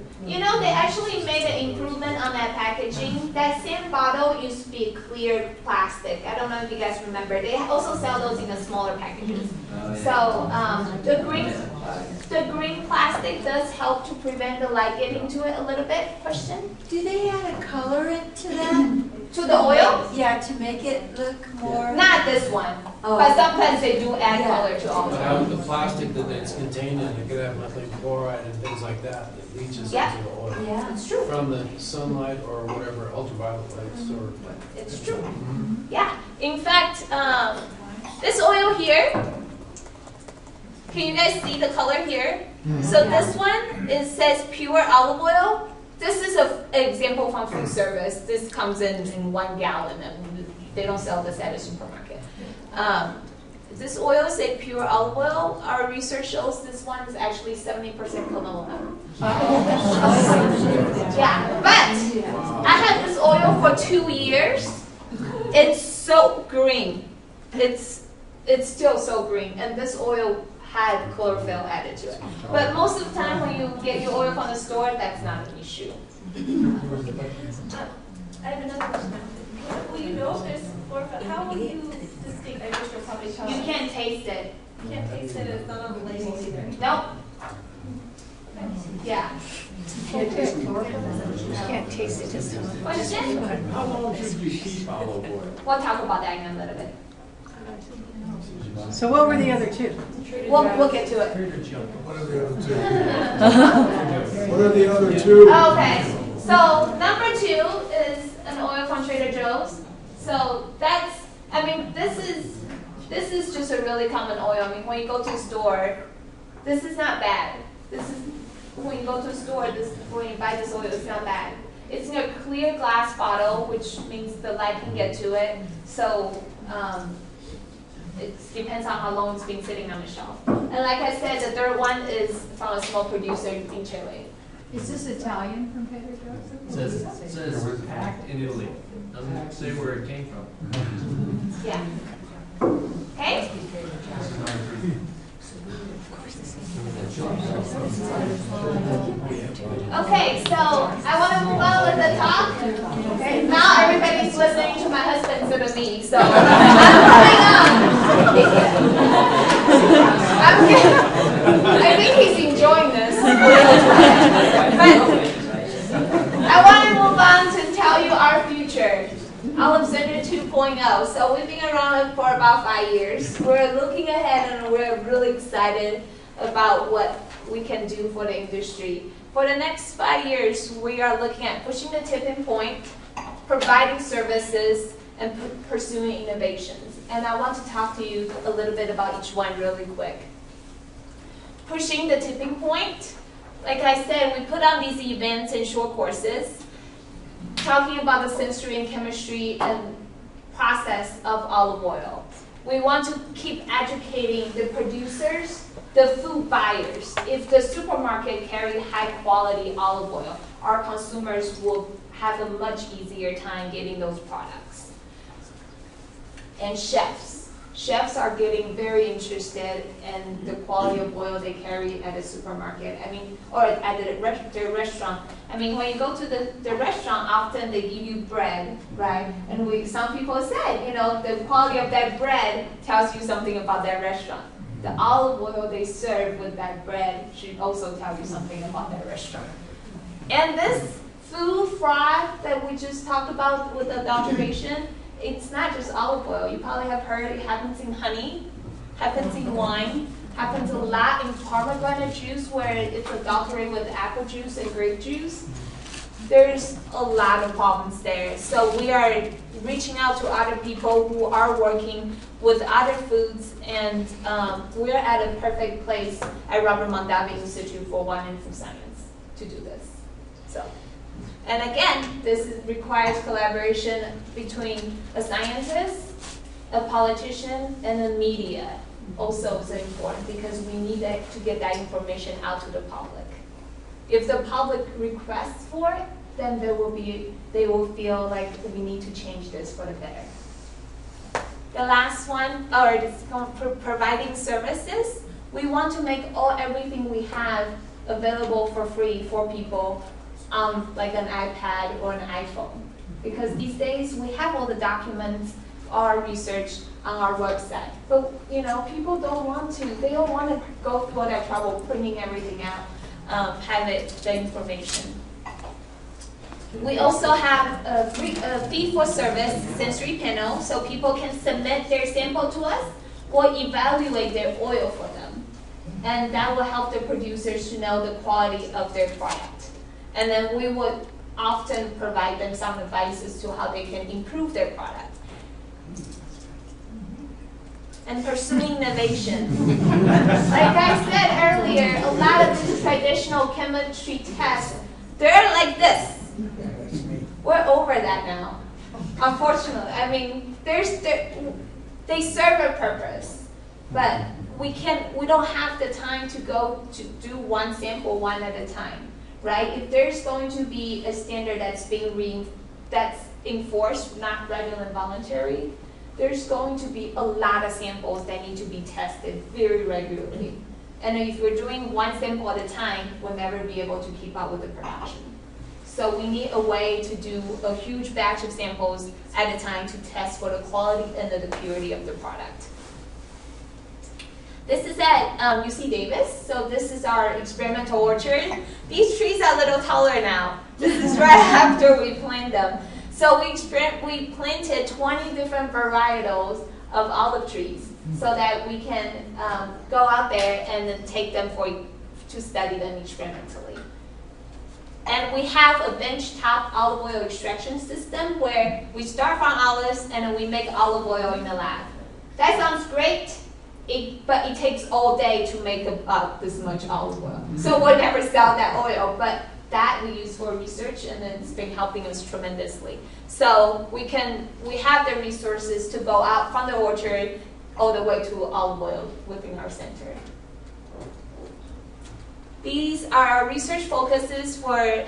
they actually made an improvement on that packaging. That same bottle used to be clear plastic. I don't know if you guys remember. They also sell those in the smaller packages. So the green plastic does help to prevent the light getting to it a little bit. Question? Do they add a colorant to that? To the oil? Yeah, to make it look more. Not this one. Oh. But sometimes they do add Yeah. color to all of But them. out of the plastic that it's contained in, you could have methylene chloride and things like that leaches Yeah. into the oil. Yeah. It's true. From the sunlight or whatever, ultraviolet lights or. It's true. Yeah. In fact, this oil here, can you guys see the color here? So this one, it says pure olive oil. This is an example from food service. This comes in 1 gallon, and they don't sell this at a supermarket. This oil is a pure olive oil. Our research shows this one is actually 70% canola. Yeah, but I had this oil for 2 years. It's so green. It's still so green, and this oil had chlorophyll added to it. But most of the time when you get your oil from the store, that's not an issue. I have another question. Will you know if there's chlorophyll? How will you distinguish? I guess you'll probably tell. You can't taste it. You can't taste it. It's not on the label either. Nope. Yeah. Can't taste it. Question? How long should you keep olive oil? We'll talk about that in a little bit. So what were the other two? We'll get to it. What are the other two? What are the other two? Okay. So number 2 is an oil from Trader Joe's. So that's, this is just a really common oil. When you go to a store, this is not bad. This is, when you go to a store, when you buy this oil, it's not bad. It's in a clear glass bottle, which means the light can get to it. So it depends on how long it's been sitting on the shelf. And like I said, the third one is from a small producer in Chile. Is this Italian from Trader Joe's? It says we're packed in Italy. Doesn't say where it came from. Yeah. Okay? Okay, so I want to move on with the talk. Okay, now everybody's listening to my husband instead of me, so I'm moving on. I think he's enjoying this. But I want to move on to tell you our future. Olive Center 2.0. So we've been around for about 5 years. We're looking ahead and we're really excited about what we can do for the industry. For the next 5 years, we are looking at pushing the tipping point, providing services, and pursuing innovations. And I want to talk to you a little bit about each one really quick. Pushing the tipping point. Like I said, we put on these events and short courses talking about the sensory and chemistry and process of olive oil. We want to keep educating the producers, the food buyers. If the supermarket carry high quality olive oil, our consumers will have a much easier time getting those products. And chefs are getting very interested in the quality of oil they carry at a supermarket. I mean, or at their restaurant. I mean, when you go to the restaurant, often they give you bread, right? And some people said, you know, the quality of that bread tells you something about that restaurant. The olive oil they serve with that bread should also tell you something about that restaurant. And this food fraud that we just talked about with adulteration, it's not just olive oil. You probably have heard it happens in honey, happens in wine, happens a lot in pomegranate juice where it's adulterated with apple juice and grape juice. There's a lot of problems there. So we are reaching out to other people who are working with other foods, and we're at a perfect place at Robert Mondavi Institute for Wine and Food Science to do this. So. And again, this requires collaboration between a scientist, a politician, and the media. Also is important because we need to get that information out to the public. If the public requests for it, then they will feel like we need to change this for the better. The last one, providing services. We want to make everything we have available for free for people. Like an iPad or an iPhone. Because these days we have all the documents, our research on our website. But you know, people don't want to. They don't want to go through all that trouble printing everything out, have the information. We also have a fee-for-service sensory panel, so people can submit their sample to us or evaluate their oil for them. And that will help the producers to know the quality of their product. And then we would often provide them some advice as to how they can improve their product. And pursuing innovation. Like I said earlier, a lot of these traditional chemistry tests, they're like this. We're over that now, unfortunately. I mean, they serve a purpose, but we don't have the time to go to do one sample one at a time. Right? If there's going to be a standard that's that's enforced, not regular and voluntary, there's going to be a lot of samples that need to be tested very regularly. And if we're doing one sample at a time, we'll never be able to keep up with the production. So we need a way to do a huge batch of samples at a time to test for the quality and the purity of the product. This is at UC Davis, so this is our experimental orchard. These trees are a little taller now. This is right after we planted them. So we planted 20 different varietals of olive trees so that we can go out there and then take them to study them experimentally. And we have a benchtop olive oil extraction system where we start from olives and then we make olive oil in the lab. That sounds great. But it takes all day to make this much olive oil. So we'll never sell that oil, but that we use for research, and it's been helping us tremendously. So we have the resources to go out from the orchard all the way to olive oil within our center. These are our research focuses for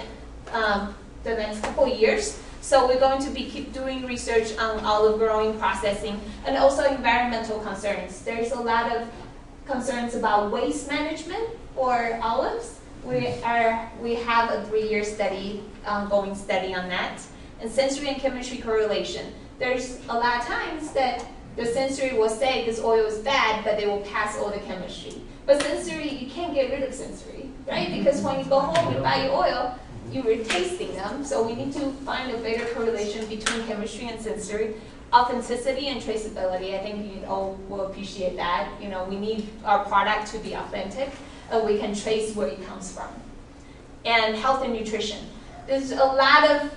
the next couple years. So we're going to keep doing research on olive growing, processing, and also environmental concerns. There's a lot of concerns about waste management for olives. We have a 3-year study, ongoing study on that. And sensory and chemistry correlation. There's a lot of times that the sensory will say this oil is bad, but they will pass all the chemistry. But sensory, you can't get rid of sensory, right? Because when you go home and buy your oil, you were tasting them, so we need to find a better correlation between chemistry and sensory. Authenticity and traceability, I think you all will appreciate that. You know, we need our product to be authentic, and we can trace where it comes from. And health and nutrition. There's a lot of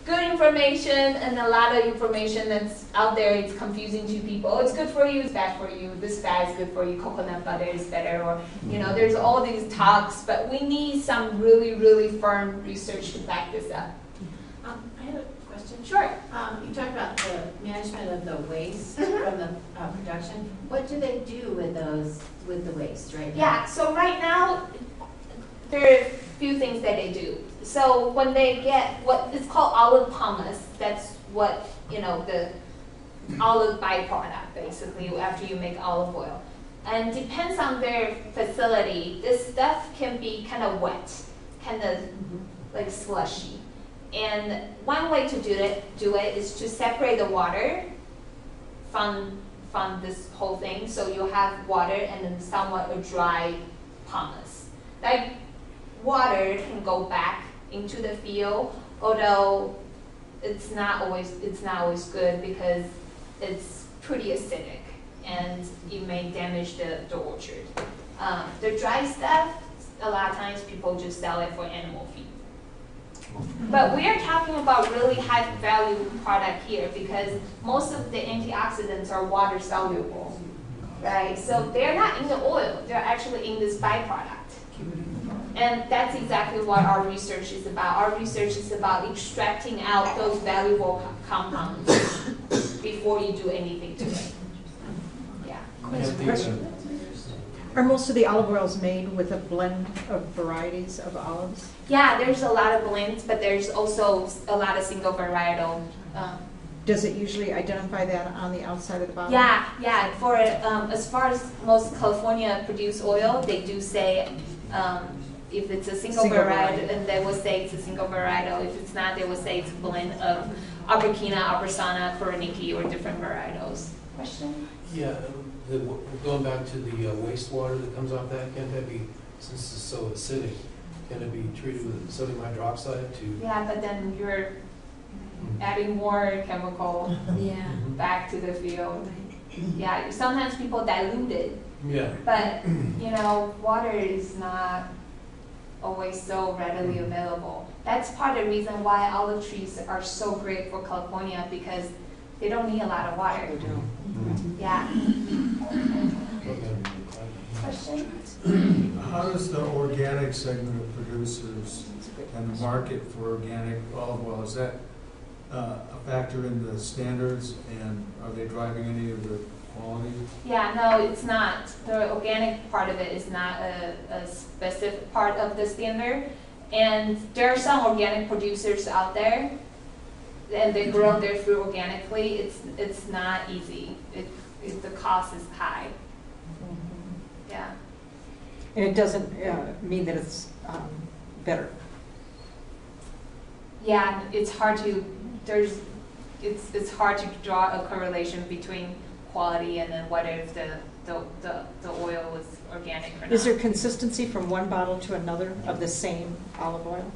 good information and a lot of information that's out there. It's confusing to people. It's good for you, it's bad for you. This fat is good for you, coconut butter is better, or there's all these talks, but we need some really, really firm research to back this up. I have a question. Sure. You talked about the management of the waste from the production. What do they do with the waste right now? Yeah, so right now, there are few things that they do. So when they get what it's called olive pomace, that's what, you know, the olive byproduct basically after you make olive oil. And depends on their facility, this stuff can be kind of wet, kind of like slushy. And one way to do it is to separate the water from this whole thing. So you have water and then somewhat a dry pomace. That water can go back into the field, although it's not always good because it's pretty acidic and it may damage the orchard. The dry stuff, a lot of times people just sell it for animal feed. But we are talking about really high value product here because most of the antioxidants are water soluble, right? So they're not in the oil, they're actually in this byproduct. And that's exactly what our research is about. Our research is about extracting out those valuable compounds before you do anything to it. Yeah. Question. Are most of the olive oils made with a blend of varieties of olives? Yeah, there's a lot of blends, but there's also a lot of single varietal. Does it usually identify that on the outside of the bottle? Yeah. For as far as most California produced oil, they do say if it's a single varietal, and they will say it's a single varietal. If it's not, they will say it's a blend of Aberquina, Abersana, Koroniki, or different varietals. Question? Yeah, going back to the wastewater that comes off that, can't that be, since it's so acidic, can it be treated with sodium hydroxide to? Yeah, but then you're adding more chemical back to the field. Yeah, sometimes people dilute it. Yeah. But, you know, water is not always so readily available. That's part of the reason why olive trees are so great for California because they don't need a lot of water. They don't. Yeah. Okay. Question? How does the organic segment of producers and the market for organic olive oil, is that a factor in the standards, and are they driving any of the quality? Yeah, no, it's not. The organic part of it is not a specific part of the standard. And there are some organic producers out there, and they grow their fruit organically. It's not easy. The cost is high. Yeah. And it doesn't mean that it's better. Yeah, it's hard to it's hard to draw a correlation between quality and then whether if the oil was organic or not. Is there consistency from one bottle to another of the same olive oil?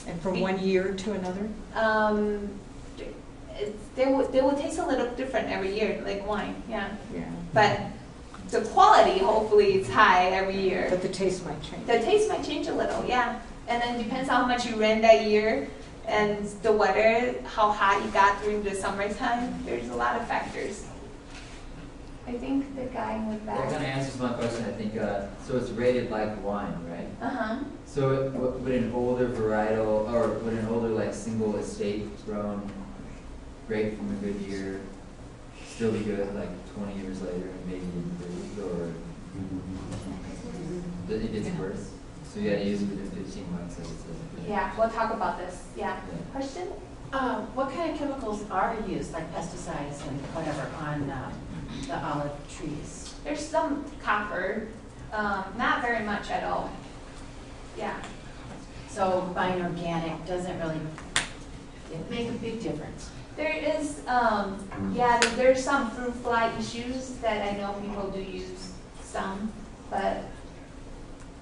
And from 1 year to another? They will taste a little different every year, like wine, yeah. Yeah. But the quality, hopefully, is high every year. But the taste might change. The taste might change a little, yeah. And then depends on how much you ran that year and the weather, how hot you got during the summertime. There's a lot of factors. I think the guy in the That kind of back. answers my question, I think. So it's rated like wine, right? Uh-huh. So would an older varietal, or would an older like single estate grown grape from a good year still be good like 20 years later and maybe improved, or it gets worse? So you gotta use it within 15 months, as it says. Yeah, we'll talk about this. Yeah. Question? What kind of chemicals are used, like pesticides and whatever, on the olive trees? There's some copper, not very much at all. Yeah. So buying organic doesn't really make a big difference. There is, there's some fruit fly issues that I know people do use some, but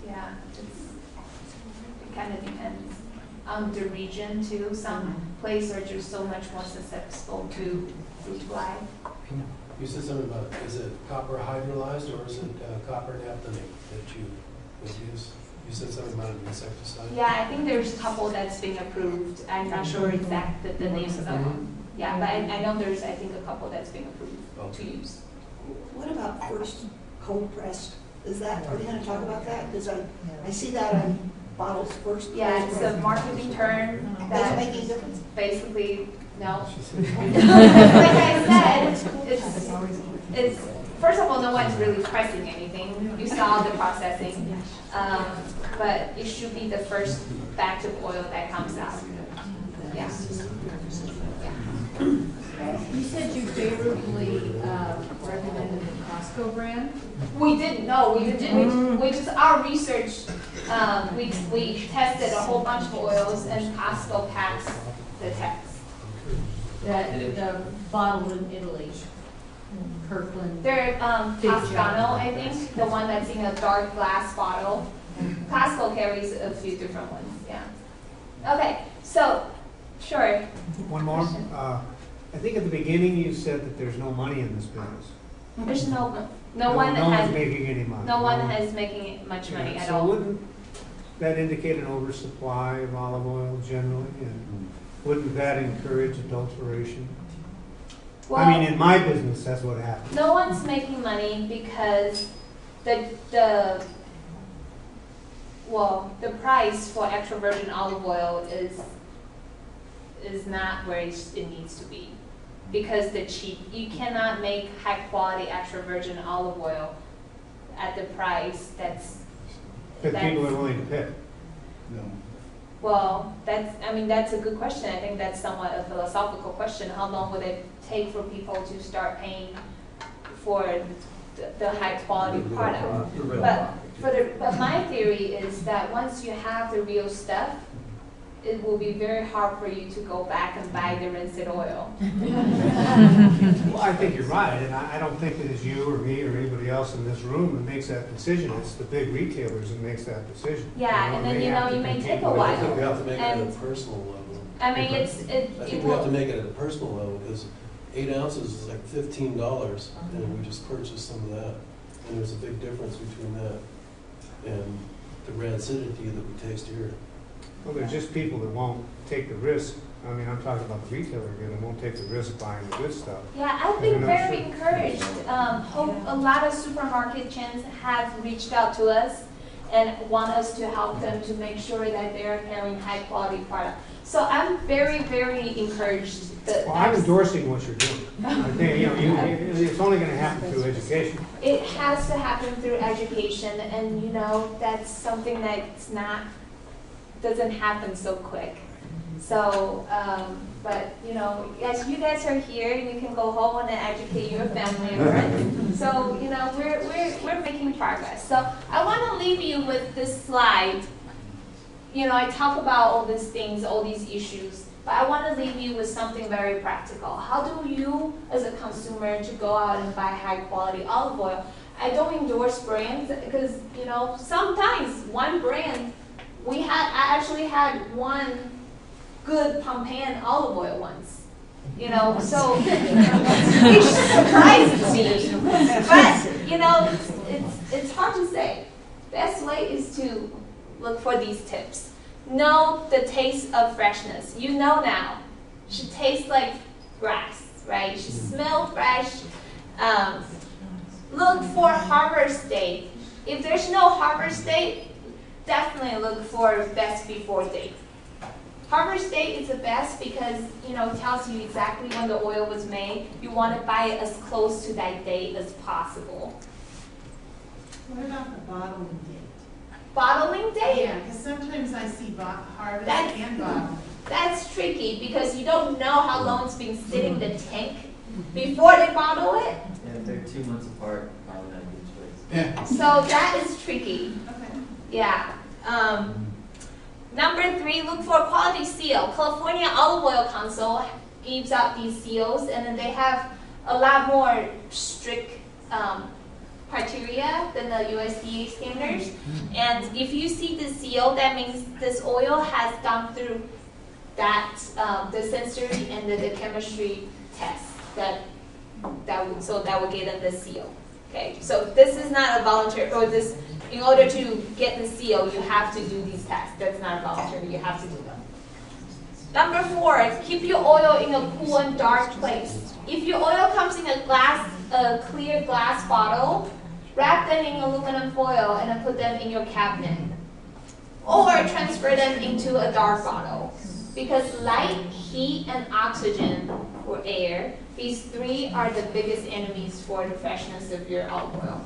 yeah, it kind of depends on the region too. Some places are just so much more susceptible to fruit fly. You said something about, is it copper hydrolyzed or is it copper naphthenate that you would use? You said something about an insecticide? Yeah, I think there's a couple that's been approved. I'm not sure exact the names of them. Yeah, but I know there's, I think, a couple that's been approved to use. What about first cold pressed? Is that, are we going to talk about that? Because I see that on bottles first. Yeah, it's a marketing term Does it that make any difference? basically, no. Like I said, it's, first of all, no one's really pressing anything. You saw the processing. but it should be the first batch of oil that comes out. Yeah. You said you favorably recommended the Costco brand? We didn't know. We didn't. We just our research. We tested a whole bunch of oils, and Costco passed the test. The bottle in Italy, Kirkland. They're Big Toscano, John. I think, the one that's in a dark glass bottle. Costco carries a few different ones. Yeah. Okay. So, sure. One more. I think at the beginning you said that there's no money in this business. There's no one No has one's making any money. no one has making much money at So all. wouldn't that indicate an oversupply of olive oil generally? And wouldn't that encourage adulteration? Well, I mean, in my business, that's what happens. no one's making money because the price for extra virgin olive oil is not where it needs to be, because you cannot make high quality extra virgin olive oil at the price That people are willing to pay. No. well, that's a good question. I think that's somewhat a philosophical question. How long would it take for people to start paying for the high quality product? But my theory is that once you have the real stuff, it will be very hard for you to go back and buy the rinsed oil. Well, I think you're right, and I don't think that it's you or me or anybody else in this room that makes that decision. It's the big retailers that makes that decision. Yeah, and then they have to you may compete take a with while. it. I think we have to make it at a And- personal level. I mean, I think we have to make it at a personal level, because 8 ounces is like $15, and we just purchased some of that. And there's a big difference between that and the rancidity that we taste here. Well, there's just people that won't take the risk. I mean, I'm talking about the retailer again, that won't take the risk buying the good stuff. Yeah, I've They're been not very sure. encouraged. Hope a lot of supermarket chains have reached out to us and want us to help them to make sure that they're carrying high quality product. So I'm very, very encouraged. Well, I'm endorsing what you're doing. I think, it's only going to happen through education. It has to happen through education, and that's something doesn't happen so quick. So, but as you guys are here, you can go home and educate your family and friends. So, we're making progress. So I want to leave you with this slide. I talk about all these things, all these issues, but I want to leave you with something very practical. How do you, as a consumer, to go out and buy high quality olive oil? I don't endorse brands because, sometimes one brand, I actually had one good Pompeian olive oil once. So it surprised me. But, it's hard to say. Best way is to look for these tips. Know the taste of freshness. Now. Should taste like grass, right? Should smell fresh. Look for harvest date. If there's no harvest date, definitely look for best before date. Harvest date is the best because it tells you exactly when the oil was made. You want to buy it as close to that date as possible. What about the bottling date? Bottling date? Yeah, because sometimes I see harvest That's- and bottling. That's tricky because you don't know how long it's been sitting in the tank before they bottle it. Yeah, they're 2 months apart, probably not each place. Yeah. So that is tricky. Okay. Yeah. Number 3, look for a quality seal. California Olive Oil Council gives out these seals, and then they have a lot more strict criteria than the USDA standards. And if you see the seal, that means this oil has gone through that the sensory and the chemistry test that will get them the seal. Okay, so this is not a voluntary, or this, in order to get the seal, you have to do these tests. That's not voluntary, you have to do them. Number 4, keep your oil in a cool and dark place. If your oil comes in a clear glass bottle, wrap them in aluminum foil and then put them in your cabinet. Or transfer them into a dark bottle. Because light, heat, and oxygen, or air, these three are the biggest enemies for the freshness of your olive oil.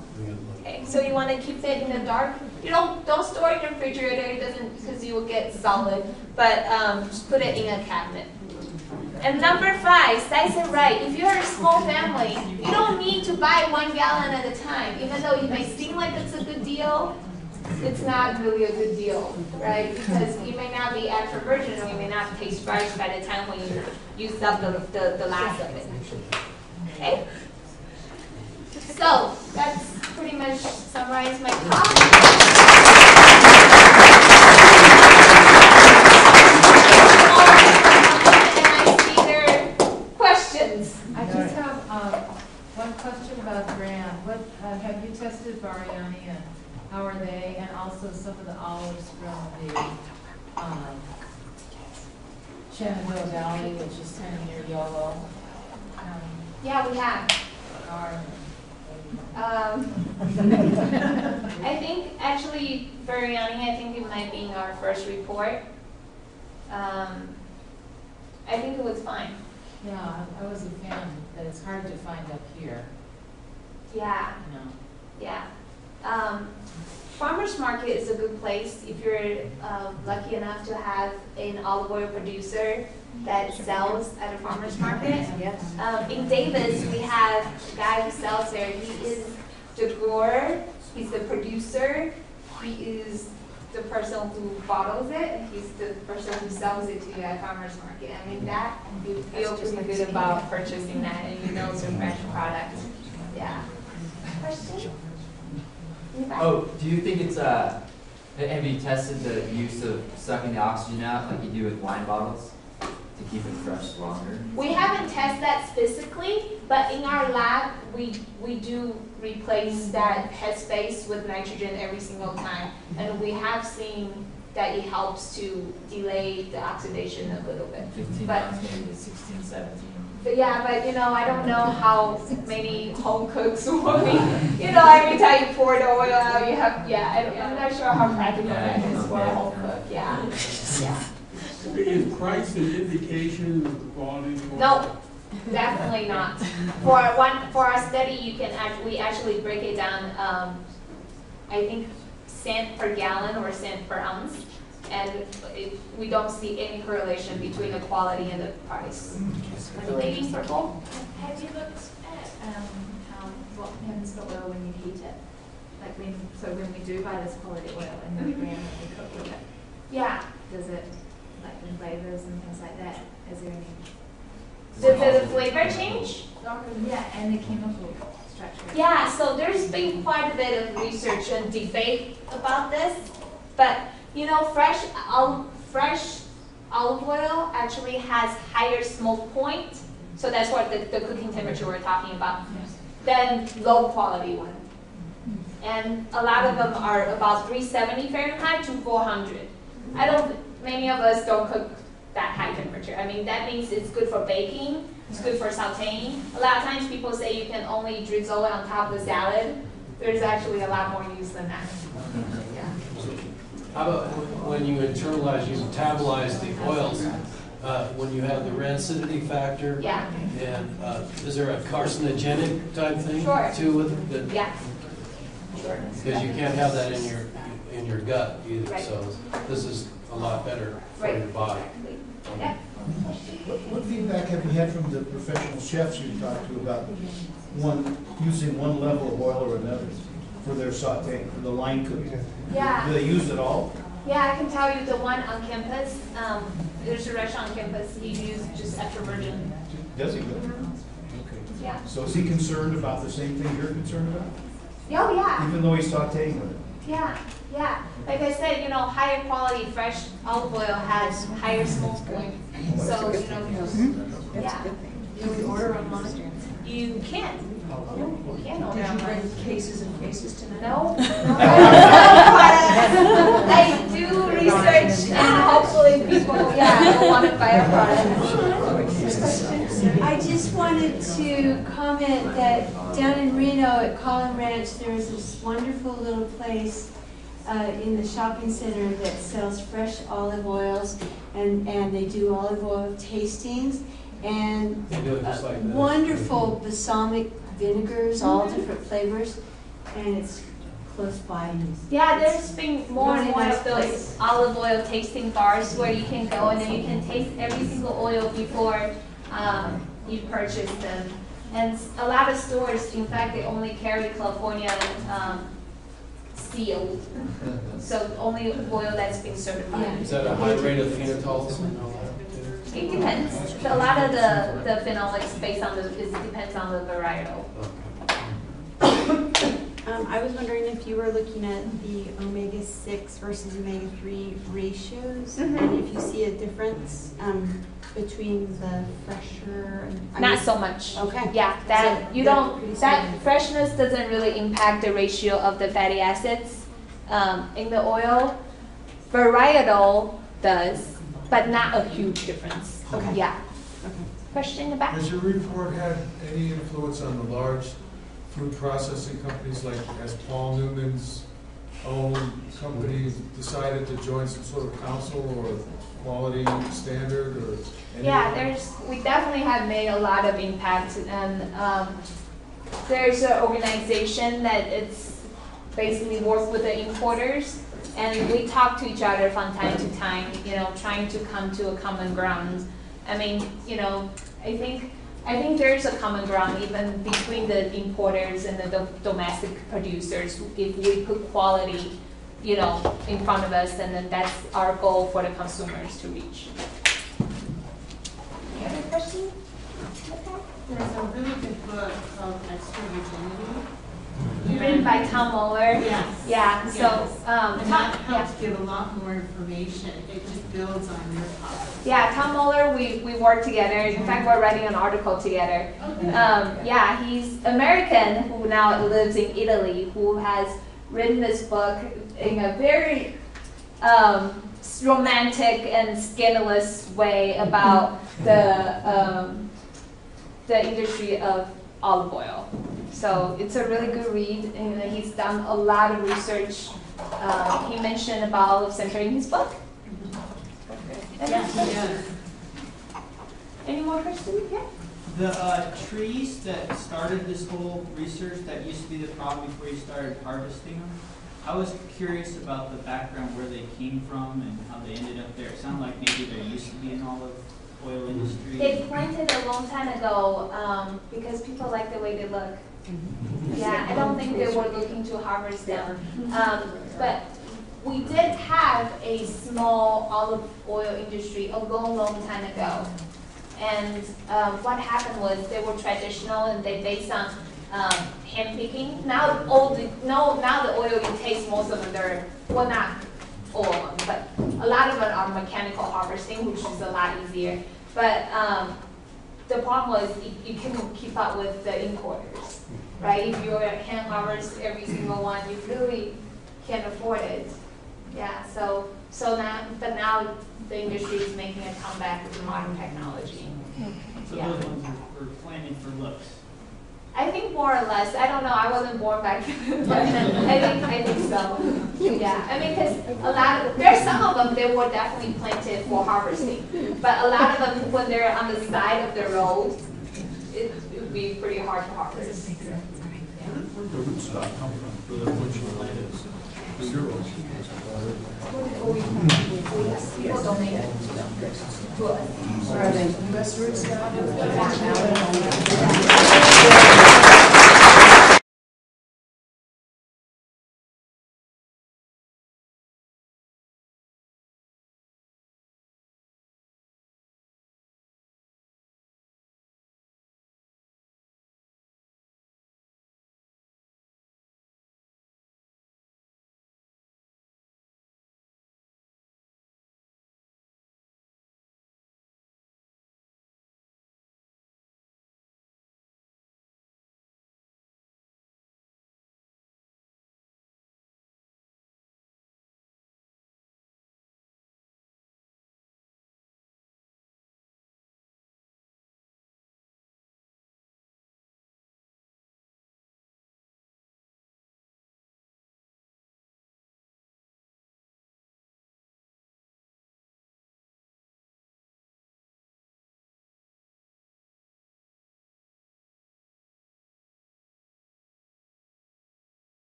Okay, so you want to keep it in the dark. You don't store it in the refrigerator. It doesn't, because you will get solid. But just put it in a cabinet. And number 5, Sai said right. If you're a small family, you don't need to buy 1 gallon at a time. Even though it may seem like it's a good deal, it's not really a good deal, right? Because you may not be extra virgin, or you may not taste fresh by the time when you use up the last of it. Okay. So that's pretty much summarized my talk. And I see there are questions. I just have one question about brand. What have you tested Bariani, and how are they? And also some of the olives from the Shenandoah Valley, which is kind of near Yolo. Yeah, we have. I think actually biryani, I think it might be in our first report. I think it was fine. Yeah, I was a fan, but it's hard to find up here. Yeah. You know. Yeah. Farmers market is a good place if you're lucky enough to have an olive oil producer that sells at a farmer's market. Yes. In Davis, we have a guy who sells there. He is the grower, he's the producer, he is the person who bottles it, he's the person who sells it to you at farmer's market. I mean, that you feel pretty good about purchasing that, and you know it's a fresh product. Yeah. Question? Oh, do you think it's have you tested the use of sucking the oxygen out like you do with wine bottles to keep it fresh longer? We haven't tested that specifically, but in our lab, we do replace that headspace with nitrogen every single time, and we have seen that it helps to delay the oxidation a little bit. 15 but, months, maybe 16, 17. But yeah, but you know, I don't know how many home cooks will be. You know, every time you pour the oil out, you have, I'm not sure how practical that is for a home cook. Yeah. Yeah. Is price an indication of the quality of oil? No, definitely not. For our study, we actually break it down. I think cent per gallon or cent per ounce, and we don't see any correlation between the quality and the price. The lady in purple. Have you looked at what happens to oil when you heat it? Like when we do buy this quality oil and the brand that we cook with it, Yeah. does it, like the flavors and things like that, is there any? Does the flavor change? Yeah, and the chemical structure. Yeah, so there's been quite a bit of research and debate about this, but you know, fresh olive oil actually has higher smoke point, so that's what the cooking temperature we're talking about, than low quality one. And a lot of them are about 370 Fahrenheit to 400. Many of us don't cook that high temperature. I mean, that means it's good for baking, it's good for sauteing. A lot of times people say you can only drizzle it on top of the salad. There's actually a lot more use than that. Yeah. How about when you internalize, you metabolize the oils, when you have the rancidity factor? Yeah. And is there a carcinogenic type thing Sure. too with it? Yeah. Sure. Because you can't have that in your gut either. Right. So this is a lot better for Right. your body. Yeah. What feedback have you had from the professional chefs you talked to about using one level of oil or another for their saute, for the line cooking? Yeah. Do they use it all? Yeah, I can tell you the one on campus, there's a restaurant on campus, he used just extra virgin. Does he? Okay. Yeah. So is he concerned about the same thing you're concerned about? Oh, yeah. Even though he's sauteing with it? Yeah, yeah. Like I said, you know, higher quality fresh olive oil has higher smoke point. So, you know, yeah. Can we order online? You can. You can order Did you online. bring cases and cases tonight? No. I do research and hopefully people, will want to buy a product. I just wanted to comment that down in Reno at Colin Ranch, there is this wonderful little place in the shopping center that sells fresh olive oils, and they do olive oil tastings, and They do it just like this. wonderful balsamic vinegars, all different flavors, and it's close by. Yeah, there's been more and Really more nice of those place. olive oil tasting bars where you can go and then you can taste every single oil before you purchase them. And a lot of stores, in fact, they only carry California sealed, so only oil that's been certified. Is that a high rate of phenol and all that too? It depends. So a lot of the phenolics based on it depends on the varietal. I was wondering if you were looking at the omega-6 versus omega-3 ratios, and if you see a difference between the fresher and... Not so much. Okay. Yeah, that you don't. That freshness doesn't really impact the ratio of the fatty acids in the oil. Varietal does, but not a huge difference. Okay. Yeah. Okay. Question in the back. Has your report had any influence on the large food processing companies, like has Paul Newman's own company decided to join some sort of council or quality standard or anything? Yeah, we definitely have made a lot of impact, and there's an organization that it's basically works with the importers, and we talk to each other from time to time, trying to come to a common ground. I mean, I think there's a common ground even between the importers and the domestic producers if we put quality, in front of us, and then that's our goal for the consumers to reach. Any other questions? There's a really good book called Extra Virginity. Written by Tom Muller. Yes. Yeah. Yes. So and that helps give a lot more information. It just builds on your topic. Yeah, Tom Muller, we work together. In fact, we're writing an article together. Okay. Yeah, he's American who now lives in Italy, who has written this book in a very romantic and scandalous way about the industry of olive oil. So it's a really good read, and he's done a lot of research. He mentioned about olive center in his book. Any more questions? Yeah. The trees that started this whole research that used to be the problem before you started harvesting them, I was curious about the background where they came from and how they ended up there. It sounded like maybe there used to be an olive oil industry. They planted a long time ago because people like the way they look. Yeah, I don't think they were looking to harvest them. But we did have a small olive oil industry a long, long time ago. And what happened was they were traditional and they based on hand picking. Now the oil you taste, most of them not all of them, but a lot of them are mechanical harvesting, which is a lot easier. But the problem was you couldn't keep up with the importers, right? If you were hand harvest every single one, you really can't afford it. Yeah, so now the industry is making a comeback with modern technology. So Yeah. those ones were planted for looks. I think more or less. I don't know. I wasn't born back then, but I think so. Yeah. I mean, because there's some of them they were definitely planted for harvesting, but a lot of them when they're on the side of the road, it would be pretty hard to harvest. Where'd the rootstock come from? Which one is zero? People donate it to us. Are they U.S. rootstock?